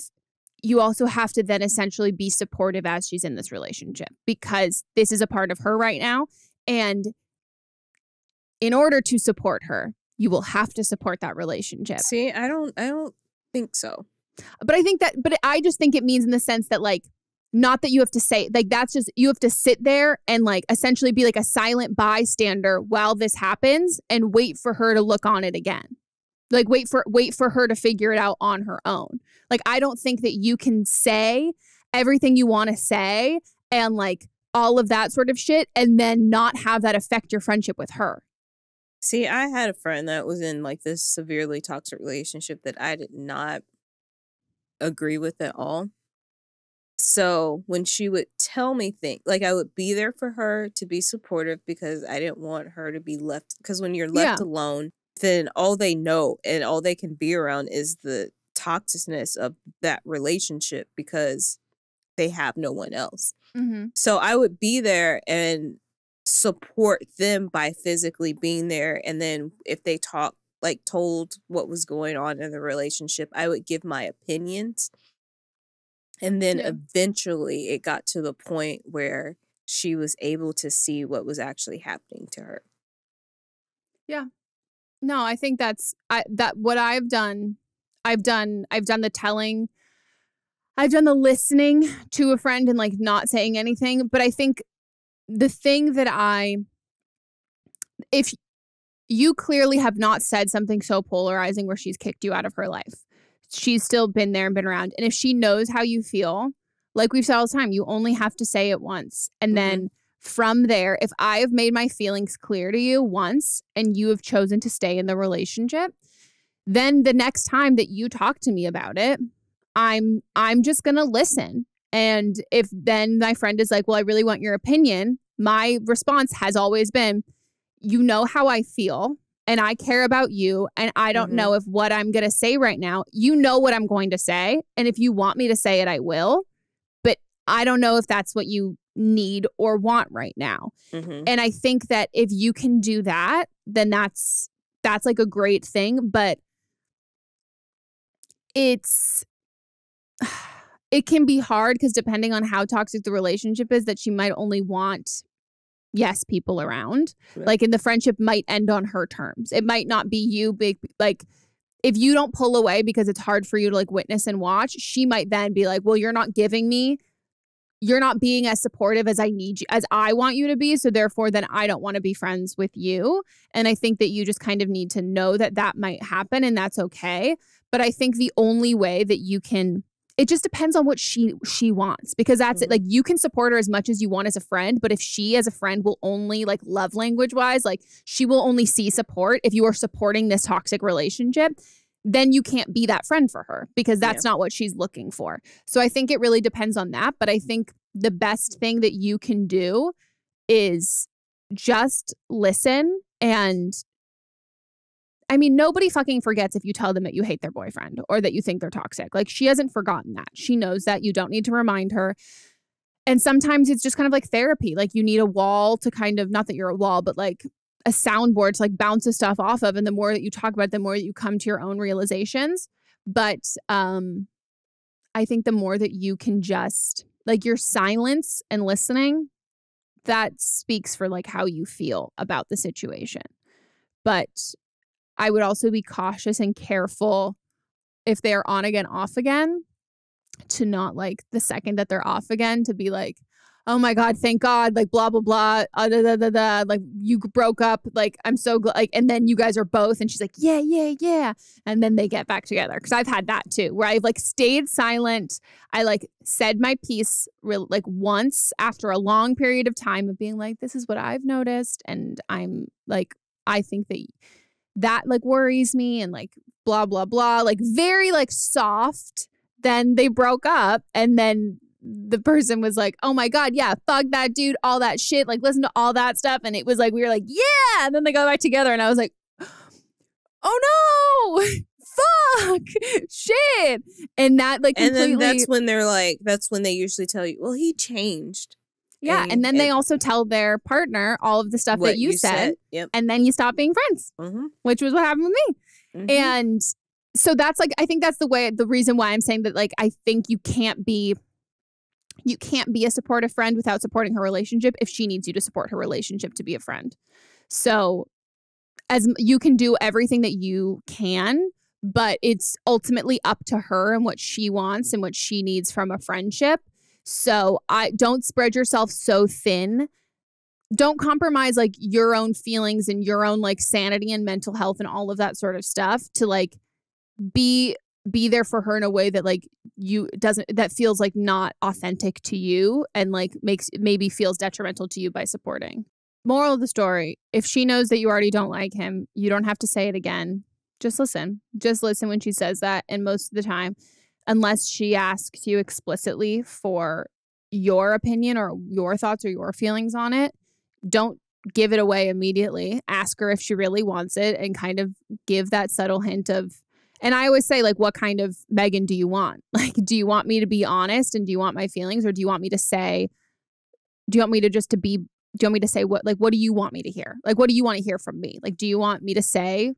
you also have to then essentially be supportive as she's in this relationship, because this is a part of her right now. And in order to support her, you will have to support that relationship.
See, I don't think so.
But I just think it means in the sense that, like, not that you have to say, like, that's just, you have to sit there and, like, essentially be like a silent bystander while this happens and wait for her to look on it again. Like, wait for her to figure it out on her own. Like, I don't think that you can say everything you want to say and, like, all of that sort of shit and then not have that affect your friendship with her.
See, I had a friend that was in, like, this severely toxic relationship that I did not agree with at all. So when she would tell me things, like, I would be there for her to be supportive because I didn't want her to be left. Because when you're left alone, then all they know and all they can be around is the toxicness of that relationship because they have no one else.
Mm-hmm.
So I would be there and support them by physically being there. And then if they talk like told what was going on in the relationship, I would give my opinions. And then eventually it got to the point where she was able to see what was actually happening to her.
Yeah. No, I think that's what I've done. I've done the telling. I've done the listening to a friend and like not saying anything. But I think the thing that if you clearly have not said something so polarizing where she's kicked you out of her life, she's still been there and been around. And if she knows how you feel, like we've said all the time, you only have to say it once. And then from there, if I have made my feelings clear to you once and you have chosen to stay in the relationship, then the next time that you talk to me about it, I'm just going to listen. And if then my friend is like, well, I really want your opinion, my response has always been, you know how I feel and I care about you. And I don't know if what I'm going to say right now, you know what I'm going to say. And if you want me to say it, I will. But I don't know if that's what you need or want right now. And I think that if you can do that, then that's like a great thing. But it can be hard because depending on how toxic the relationship is, that she might only want yes people around. Like, and the friendship might end on her terms. It might not be you big, like if you don't pull away because it's hard for you to like witness and watch, she might then be like, well, you're not being as supportive as I need you, as I want you to be. So therefore, then I don't want to be friends with you. And I think that you just kind of need to know that that might happen and that's okay. But I think the only way that you can, it just depends on what she wants, because that's it. Like, you can support her as much as you want as a friend, but if she as a friend will only like love language wise, like she will only see support if you are supporting this toxic relationship, then you can't be that friend for her because that's not what she's looking for. So I think it really depends on that. But I think the best thing that you can do is just listen. And I mean, nobody fucking forgets if you tell them that you hate their boyfriend or that you think they're toxic. Like, she hasn't forgotten that. She knows that. You don't need to remind her. And sometimes it's just kind of like therapy. Like, you need a wall to kind of, not that you're a wall, but like a soundboard to like bounce the stuff off of. And the more that you talk about it, the more that you come to your own realizations. But I think the more that you can just like your silence and listening, that speaks for like how you feel about the situation. But I would also be cautious and careful if they're on again, off again, to not like the second that they're off again to be like, oh my God, thank God, like blah, blah, blah, like you broke up, like I'm so glad, like, and then you guys are both, and she's like, yeah, yeah, yeah. And then they get back together. Because I've had that too, where I've like stayed silent. I like said my piece like once after a long period of time of being like, this is what I've noticed. And I'm like, I think that like worries me and like blah, blah, blah, like very like soft. Then they broke up, and then the person was like, oh my God, yeah, fuck that dude, all that shit, like listen to all that stuff. And it was like, we were like, yeah. And then they go back together and I was like, oh no, fuck, shit. And that like completely.
And then that's when they're like, that's when they usually tell you, well, he changed.
Yeah. And then they also tell their partner all of the stuff that you said.
Yep.
And then you stop being friends, which was what happened with me. And so that's like, I think that's the reason why I'm saying that, like, I think you can't be a supportive friend without supporting her relationship if she needs you to support her relationship to be a friend. So as you can do everything that you can, but it's ultimately up to her and what she wants and what she needs from a friendship. So don't spread yourself so thin. Don't compromise like your own feelings and your own like sanity and mental health and all of that sort of stuff to like be there for her in a way that like that feels like not authentic to you and like maybe feels detrimental to you by supporting. Moral of the story, if she knows that you already don't like him, you don't have to say it again. Just listen when she says that. And most of the time, unless she asks you explicitly for your opinion or your thoughts or your feelings on it, don't give it away immediately. Ask her if she really wants it and kind of give that subtle hint of. And I always say, like, what kind of Meghan do you want? Like, do you want me to be honest and do you want my feelings, or do you want me to say, do you want me to say what do you want me to hear? Like, what do you want to hear from me? Like, do you want me to say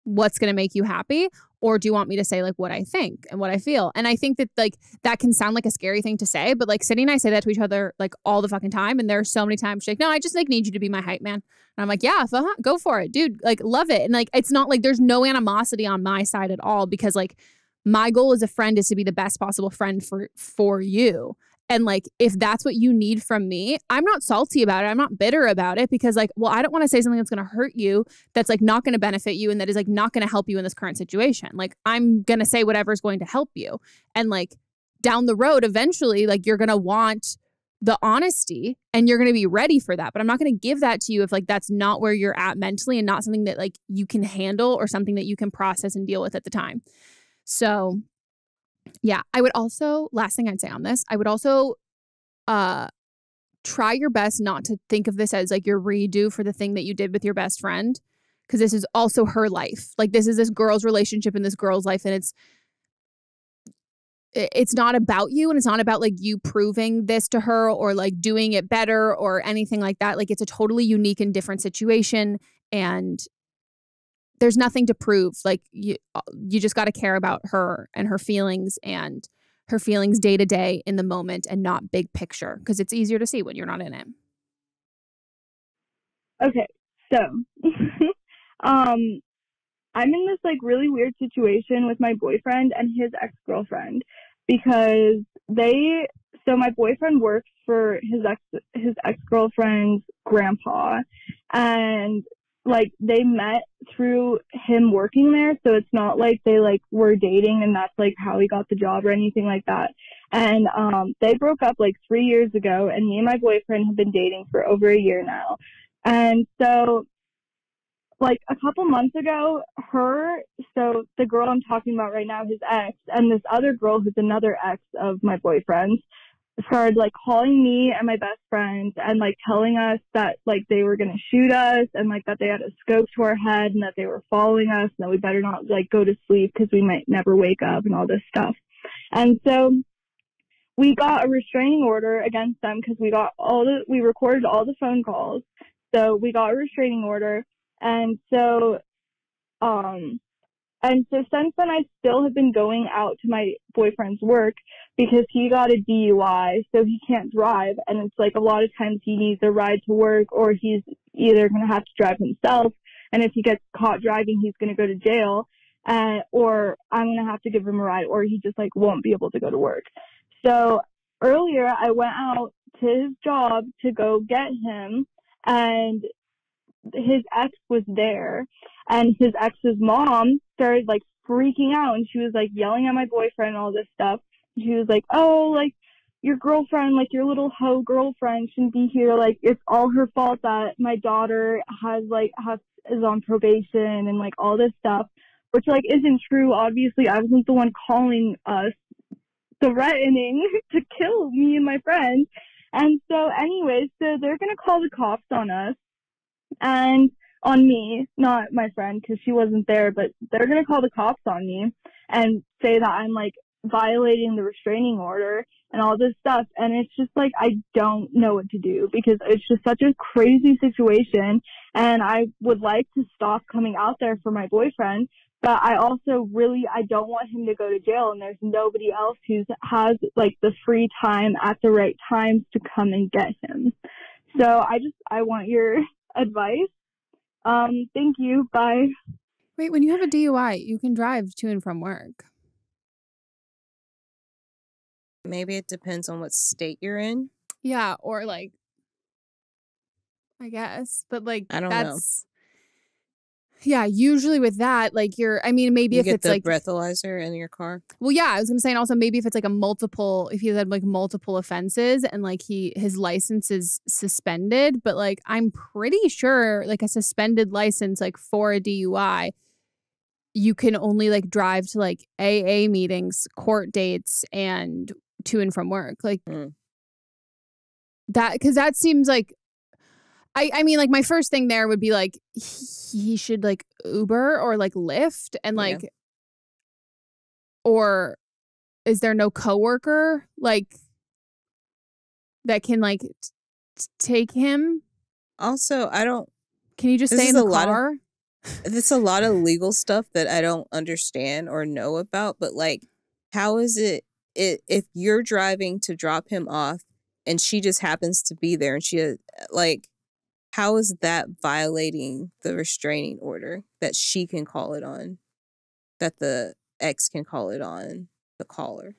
what's going to make you happy? Or do you want me to say like what I think and what I feel? And I think that like that can sound like a scary thing to say, but like Sydney and I say that to each other like all the fucking time. And there are so many times she's like, no, I just like need you to be my hype man. And I'm like, yeah, go for it, dude. Like love it. And like, it's not like there's no animosity on my side at all, because like my goal as a friend is to be the best possible friend for you. And like, if that's what you need from me, I'm not salty about it. I'm not bitter about it, because like, well, I don't want to say something that's going to hurt you, that's like not going to benefit you, and that is like not going to help you in this current situation. Like, I'm going to say whatever's going to help you. And like down the road, eventually, like you're going to want the honesty and you're going to be ready for that. But I'm not going to give that to you if like that's not where you're at mentally and not something that like you can handle or something that you can process and deal with at the time. So yeah, I would also, last thing I'd say on this, I would also try your best not to think of this as like your redo for the thing that you did with your best friend, because this is also her life. Like this is this girl's relationship in this girl's life, and it's not about you, and it's not about like you proving this to her or like doing it better or anything like that. Like it's a totally unique and different situation, and there's nothing to prove. Like you just got to care about her and her feelings day to day in the moment, and not big picture, because it's easier to see when you're not in it.
Okay, so I'm in this like really weird situation with my boyfriend and his ex-girlfriend, because my boyfriend works for his ex-girlfriend's grandpa, and like they met through him working there, so it's not like they like were dating and that's like how he got the job or anything like that. And they broke up like 3 years ago, and me and my boyfriend have been dating for over a year now. And so like a couple months ago, so the girl I'm talking about right now, his ex, and this other girl who's another ex of my boyfriend's, started like calling me and my best friend and like telling us that like they were gonna shoot us, and like that they had a scope to our head, and that they were following us, and that we better not like go to sleep because we might never wake up, and all this stuff. And so we got a restraining order against them, because we recorded all the phone calls, so we got a restraining order. And so since then, I still have been going out to my boyfriend's work, because he got a DUI, so he can't drive. And it's like a lot of times he needs a ride to work, or he's either going to have to drive himself. And if he gets caught driving, he's going to go to jail, or I'm going to have to give him a ride, or he just like won't be able to go to work. So earlier I went out to his job to go get him, and his ex was there, and his ex's mom started like freaking out, and she was like yelling at my boyfriend and all this stuff. She was like, oh, like your girlfriend, like your little hoe girlfriend shouldn't be here. Like it's all her fault that my daughter is on probation, and like all this stuff, which like isn't true. Obviously, I wasn't the one calling us threatening to kill me and my friend. And so anyways, so they're going to call the cops on us, and on me, not my friend, because she wasn't there, but they're going to call the cops on me and say that I'm like violating the restraining order and all this stuff. And it's just like, I don't know what to do, because it's just such a crazy situation. And I would like to stop coming out there for my boyfriend, but I also I don't want him to go to jail, and there's nobody else who has like the free time at the right times to come and get him. So I want your advice. Thank you. Bye.
Wait, when you have a DUI, you can drive to and from work.
Maybe it depends on what state you're in.
Yeah, or like, I guess, but like
I don't know.
Yeah, usually with that, like maybe if it's like
breathalyzer in your car.
Well, yeah, I was gonna say, and also maybe if it's like if he had like multiple offenses and like his license is suspended, but like I'm pretty sure like a suspended license like for a DUI, you can only like drive to like AA meetings, court dates, and to and from work, like that, because that seems like. I mean, like, my first thing there would be, like, he should, like, Uber or, like, Lyft, and, like, or is there no coworker, like, that can, like, take him?
Also,
Can you just stay in the car?
It's a lot of legal stuff that I don't understand or know about, but like, how is it if you're driving to drop him off and she just happens to be there and she like, how is that violating the restraining order that she can call it on, that the ex can call it on the caller?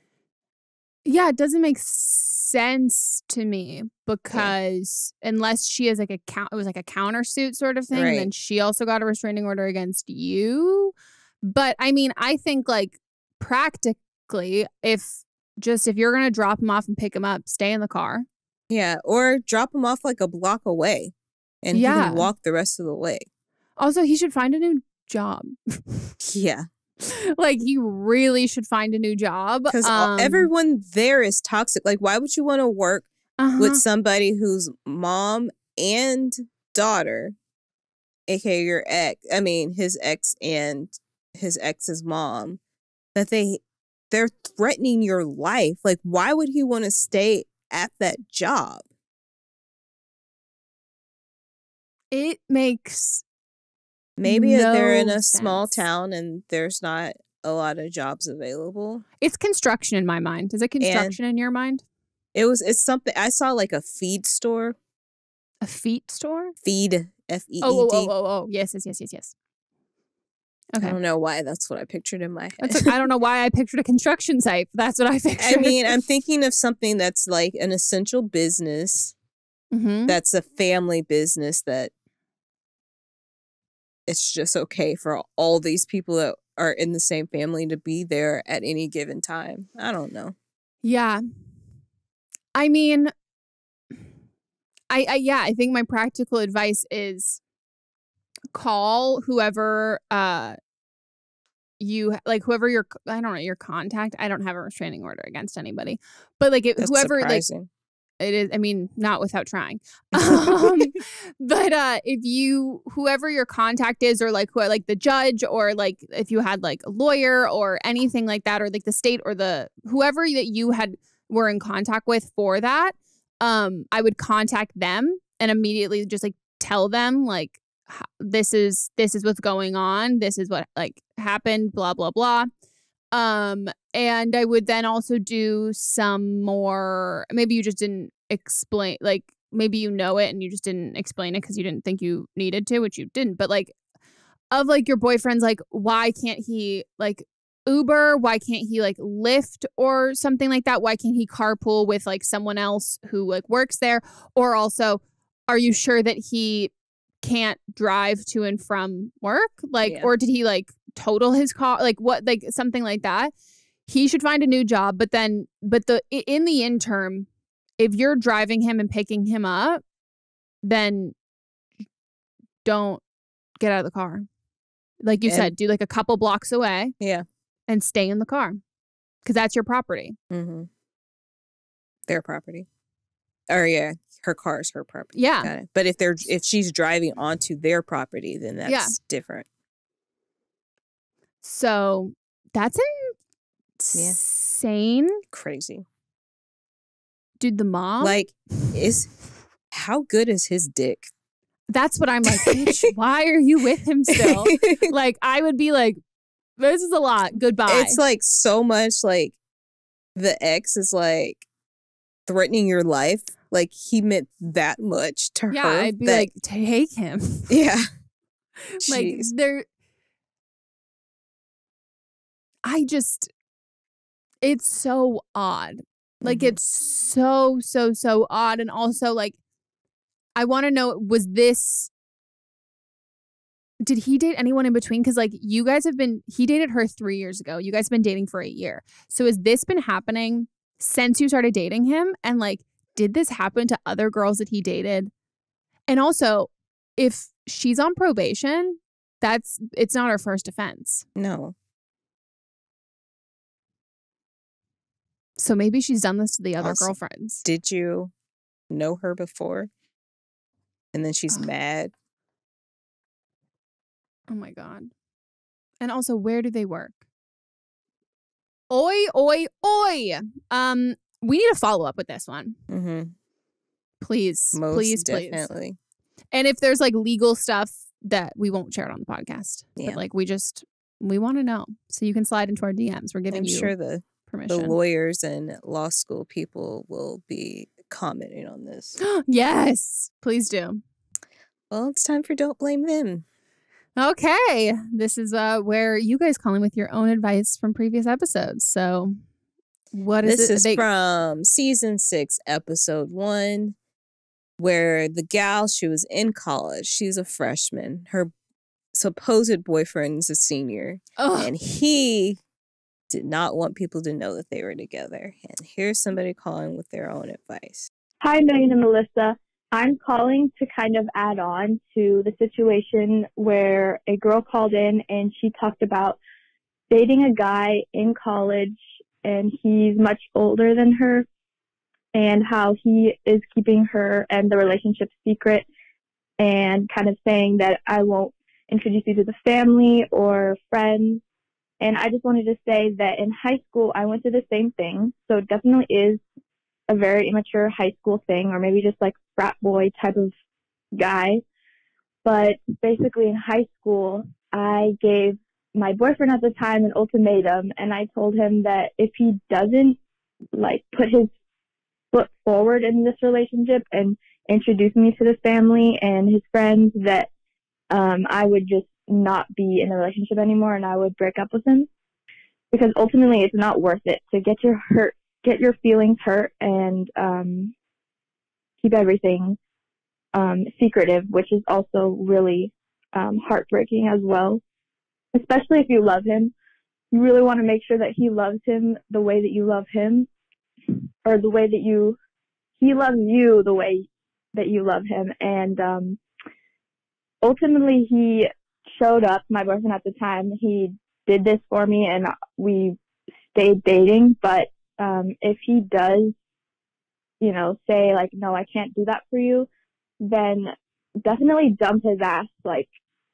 Yeah, it doesn't make sense to me because unless she has like it was like a countersuit sort of thing,
Right.
and then she also got a restraining order against you. But I mean, I think like practically, if you're gonna drop him off and pick him up, stay in the car.
Yeah, or drop him off like a block away, and he can walk the rest of the way.
Also, he should find a new job.
Yeah.
Like, he really should find a new job.
Because everyone there is toxic. Like, why would you want to work with somebody whose mom and daughter, aka your ex, I mean his ex and his ex's mom, that they're threatening your life? Like, why would he want to stay at that job?
It makes
maybe they're in a
sense.
small town and there's not a lot of jobs available.
It's construction in my mind. Is it construction in your mind?
It's something. I saw like a feed store.
A feet store?
Feed, F-E-E-D.
Oh. Yes. Okay.
I don't know why that's what I pictured in my head.
I don't know why I pictured a construction site. That's what I pictured.
I mean, I'm thinking of something that's like an essential business. That's a family business that it's just okay for all these people that are in the same family to be there at any given time. I don't know.
Yeah. I mean, I think my practical advice is call whoever whoever your, I don't know, your contact. I don't have a restraining order against anybody, but like whoever
surprising.
Like it is, I mean, not without trying. But whoever your contact is, or like the judge, or like if you had like a lawyer or anything like that, or like the state or whoever that you were in contact with for that, I would contact them and immediately just like tell them like, this is what's going on. This is what like happened, blah, blah, blah. And I would then also do some more, maybe you just didn't explain, like maybe you know it and you just didn't explain it because you didn't think you needed to, which you didn't, but like of like your boyfriend's like, why can't he like Uber? Why can't he like Lyft or something like that? Why can't he carpool with like someone else who like works there? Or also, are you sure that he can't drive to and from work? Like, or did he like total his car? Like what, like something like that. He should find a new job, but in the interim, if you're driving him and picking him up, then don't get out of the car. Like you said, do like a couple blocks away. Yeah. And stay in the car. Because that's your property.
Mm-hmm. Their property. Or yeah, her car is her property.
Yeah.
Got it. But if she's driving onto their property, then that's different.
So that's insane.
Crazy.
Dude, the mom?
Like, how good is his dick?
That's what I'm like, bitch, why are you with him still? Like, I would be like, this is a lot. Goodbye.
It's like so much like the ex is like threatening your life. Like he meant that much to her.
Yeah, I'd be like, take him.
Yeah.
Like it's so odd. Like it's so odd. And also like, I want to know, did he date anyone in between? Because like he dated her 3 years ago. You guys have been dating for a year. So has this been happening since you started dating him? And like, did this happen to other girls that he dated? And also, if she's on probation, it's not her first offense.
No.
So maybe she's done this to the other girlfriends.
Did you know her before? And then she's mad.
Oh my God. And also, where do they work? Oi, oi, oi. We need a follow up with this one.
Mm-hmm.
Please.
Most
please.
definitely.
And if there's like legal stuff that we won't share it on the podcast.
Yeah.
But like, we want to know. So you can slide into our DMs. We're giving
I'm
you
sure the
permission.
lawyers and law school people will be commenting on this.
Yes, please do.
Well, it's time for Don't Blame Them.
Okay. This is where you guys call in with your own advice from previous episodes. So what is
this
it?
This is from season 6, episode 1, where the gal, she was in college. She's a freshman. Her supposed boyfriend is a senior. And he did not want people to know that they were together. And here's somebody calling with their own advice.
Hi, Meghan and Melissa. I'm calling to kind of add on to the situation where a girl called in and she talked about dating a guy in college and he's much older than her and how he is keeping her and the relationship secret and kind of saying that I won't introduce you to the family or friends. And I just wanted to say that in high school, I went through the same thing. So it definitely is a very immature high school thing, or maybe just like frat boy type of guy. But basically in high school, I gave my boyfriend at the time an ultimatum, and I told him that if he doesn't like put his foot forward in this relationship and introduce me to the family and his friends, that I would just not be in a relationship anymore and I would break up with him, because ultimately it's not worth it to get your feelings hurt and keep everything secretive, which is also really heartbreaking as well. Especially if you love him, you really want to make sure that he loves him the way that you love him, or the way that he loves you the way that you love him. And ultimately he showed up, my boyfriend at the time. He did this for me and we stayed dating. But if he does, say like, no, I can't do that for you, then definitely dump his ass,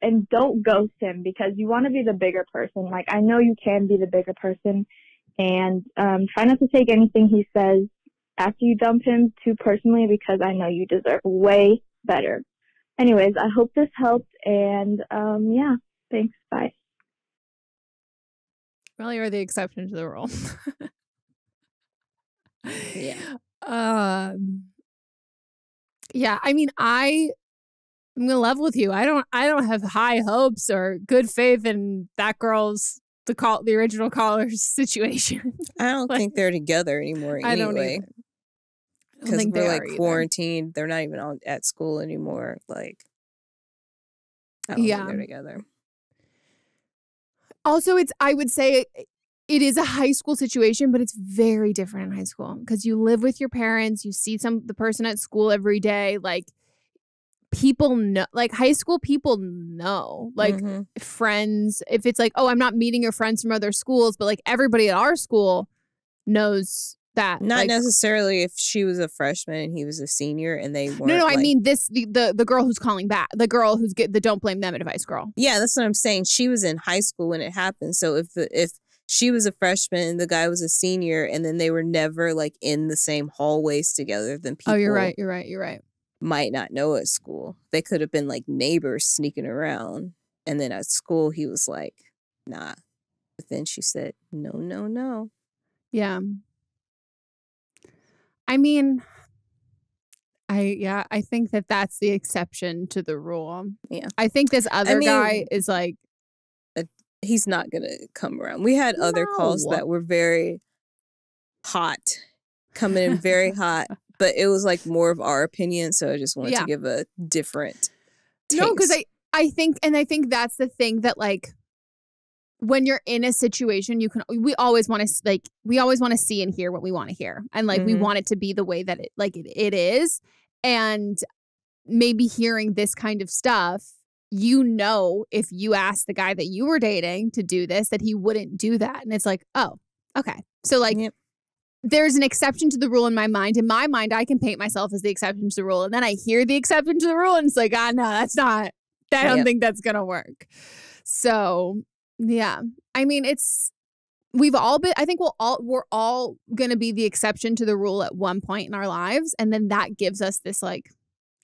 and don't ghost him, because you want to be the bigger person. Like, I know you can be the bigger person, and try not to take anything he says after you dump him too personally, because I know you deserve way better. Anyways, I hope this helped, and yeah, thanks, bye.
Well, you're the exception to the rule.
Yeah.
Yeah, I mean, I'm gonna level with you. I don't have high hopes or good faith in that girl's the original caller's situation.
I don't think they're together anymore anyway.
I don't either.
Because we're quarantined. They're not even at school anymore. I don't think they're together.
Also, I would say it is a high school situation, but it's very different in high school because you live with your parents. You see the person at school every day. People know, high school people know, friends. If it's oh, I'm not meeting your friends from other schools, but everybody at our school knows that.
Not necessarily if she was a freshman and he was a senior and they weren't.
No, I mean the girl who's calling back, the girl who's the don't blame them advice girl.
Yeah, that's what I'm saying. She was in high school when it happened. So if she was a freshman and the guy was a senior and then they were never in the same hallways together, then people.
Oh, you're right.
Might not know at school. They could have been neighbors sneaking around. And then at school, he was nah. But then she said, no.
Yeah. I mean, I think that's the exception to the rule.
Yeah.
I think this other guy is
he's not going to come around. We had other calls that were very hot, coming in very hot. But it was more of our opinion, so I just wanted to give a different taste.
No, because I think that's the thing that when you're in a situation, we always want to see and hear what we want to hear, and we want it to be the way that it is, and maybe hearing this kind of stuff, if you asked the guy that you were dating to do this, that he wouldn't do that, and it's oh, okay, so
Yep.
There's an exception to the rule in my mind. In my mind, I can paint myself as the exception to the rule. And then I hear the exception to the rule and it's no, that's not. I don't think that's going to work. So, yeah. I mean, we're all going to be the exception to the rule at one point in our lives. And then that gives us this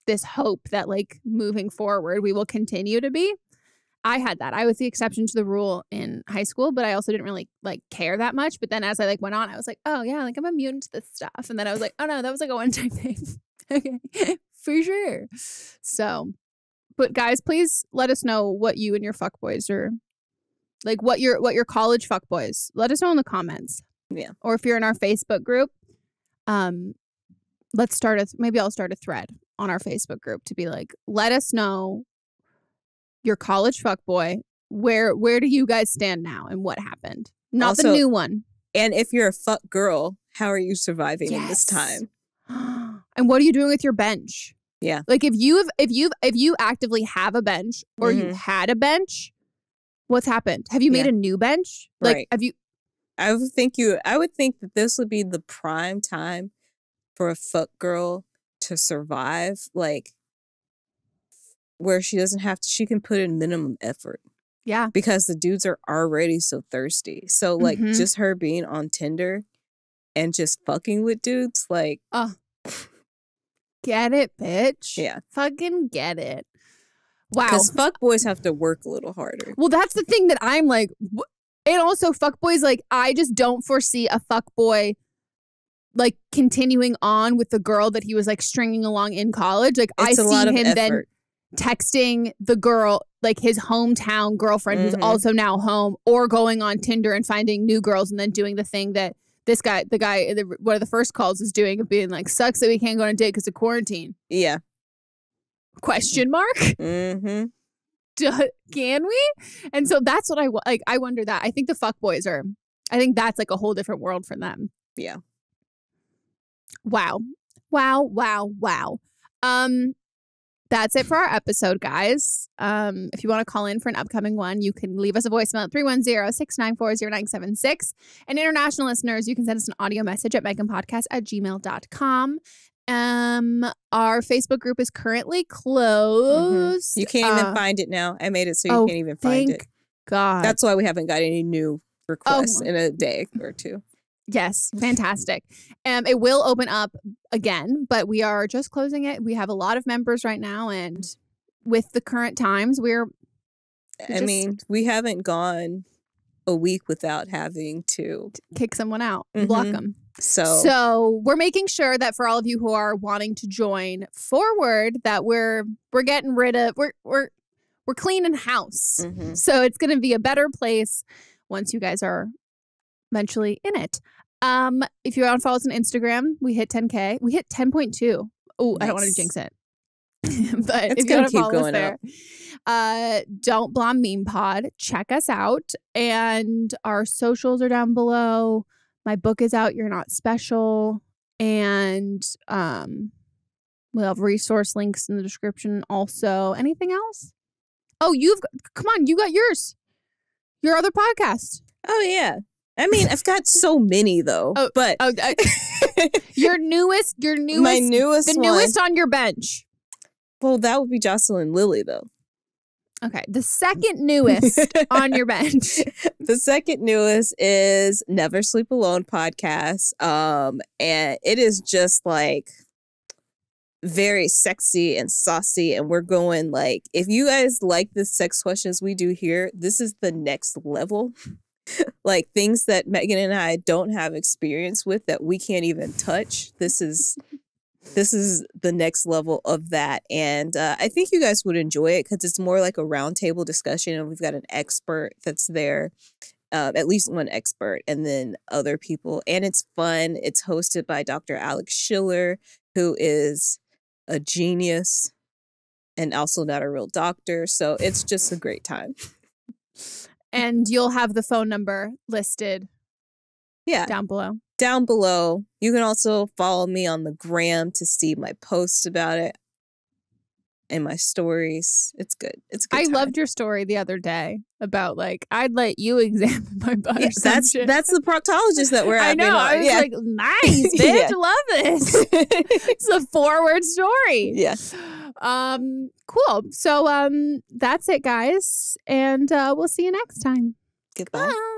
this hope that like moving forward we will continue to be. I had that. I was the exception to the rule in high school, but I also didn't really like care that much. But then as I like went on, I was like, oh yeah, like I'm immune to this stuff. And then I was like, oh no, that was like a one-time thing. Okay, for sure. So, but guys, please let us know what you and your fuckboys are like. What your college fuckboys. Let us know in the comments.
Yeah.
Or if you're in our Facebook group, let's start maybe I'll start a thread on our Facebook group to be like, let us know your college fuckboy. Where do you guys stand now and what happened? Not also, the new one.
And if you're a fuck girl, how are you surviving in this time?
And what are you doing with your bench?
Yeah.
Like if you actively have a bench or you had a bench, what's happened? Have you made a new bench? Like
right.
have you
I would think that this would be the prime time for a fuck girl to survive, like where she can put in minimum effort.
Yeah.
Because the dudes are already so thirsty. So like just her being on Tinder and just fucking with dudes, like
get it, bitch.
Yeah.
Fucking get it. Wow.
Because fuckboys have to work a little harder.
Well, that's the thing that I'm like, and also fuckboys, like I just don't foresee a fuckboy like continuing on with the girl that he was like stringing along in college. Like I see him then texting the girl, like his hometown girlfriend who's also now home, or going on Tinder and finding new girls and then doing the thing that this guy, one of the first calls is doing, of being like, sucks that we can't go on a date because of quarantine.
Yeah.
Question mark?
Mm-hmm.
Can we? And so that's what I wonder that. I think the fuckboys I think that's like a whole different world for them.
Yeah.
Wow. That's it for our episode, guys. If you want to call in for an upcoming one, you can leave us a voicemail at 310-694-0976. And international listeners, you can send us an audio message at meghanpodcast@gmail.com. Our Facebook group is currently closed.
You can't even find it now. I made it so you can't even find it.
God.
That's why we haven't got any new requests in a day or two.
Yes, fantastic. It will open up again, but we are just closing it. We have a lot of members right now, and with the current times, we
haven't gone a week without having to
kick someone out, block them.
So
we're making sure that for all of you who are wanting to join forward, that we're getting rid of we're cleaning house. So it's going to be a better place once you guys are eventually in it. If you want to follow us on Instagram, we hit 10K. We hit 10.2. Oh, nice. I don't want to jinx it. But if you want to follow us there, Don't Blom Meme Pod. Check us out. And our socials are down below. My book is out, You're Not Special. And we'll have resource links in the description also. Anything else? Oh, come on, you got yours. Your other podcast.
Oh, yeah. I mean, I've got so many though.
Your newest,
my newest,
the newest on your bench.
Well, that would be Jocelyn Lilly though.
Okay, the second newest on your bench.
The second newest is Never Sleep Alone podcast, and it is just like very sexy and saucy, and we're going like, if you guys like the sex questions we do here, this is the next level. Like things that Meghan and I don't have experience with, that we can't even touch. This is the next level of that. And I think you guys would enjoy it because it's more like a roundtable discussion, and we've got an expert that's there, at least one expert, and then other people. And it's fun. It's hosted by Dr. Alex Schiller, who is a genius and also not a real doctor. So it's just a great time.
And you'll have the phone number listed down below.
Down below. You can also follow me on the gram to see my posts about it and my stories. It's good. It's a good time.
Loved your story the other day about like, I'd let you examine my butt.
Yeah, that's the proctologist that we're having.
I know. I was like, nice, bitch. I love this. It's a forward story.
Yeah.
Cool. So that's it, guys. And we'll see you next time.
Goodbye.
Bye.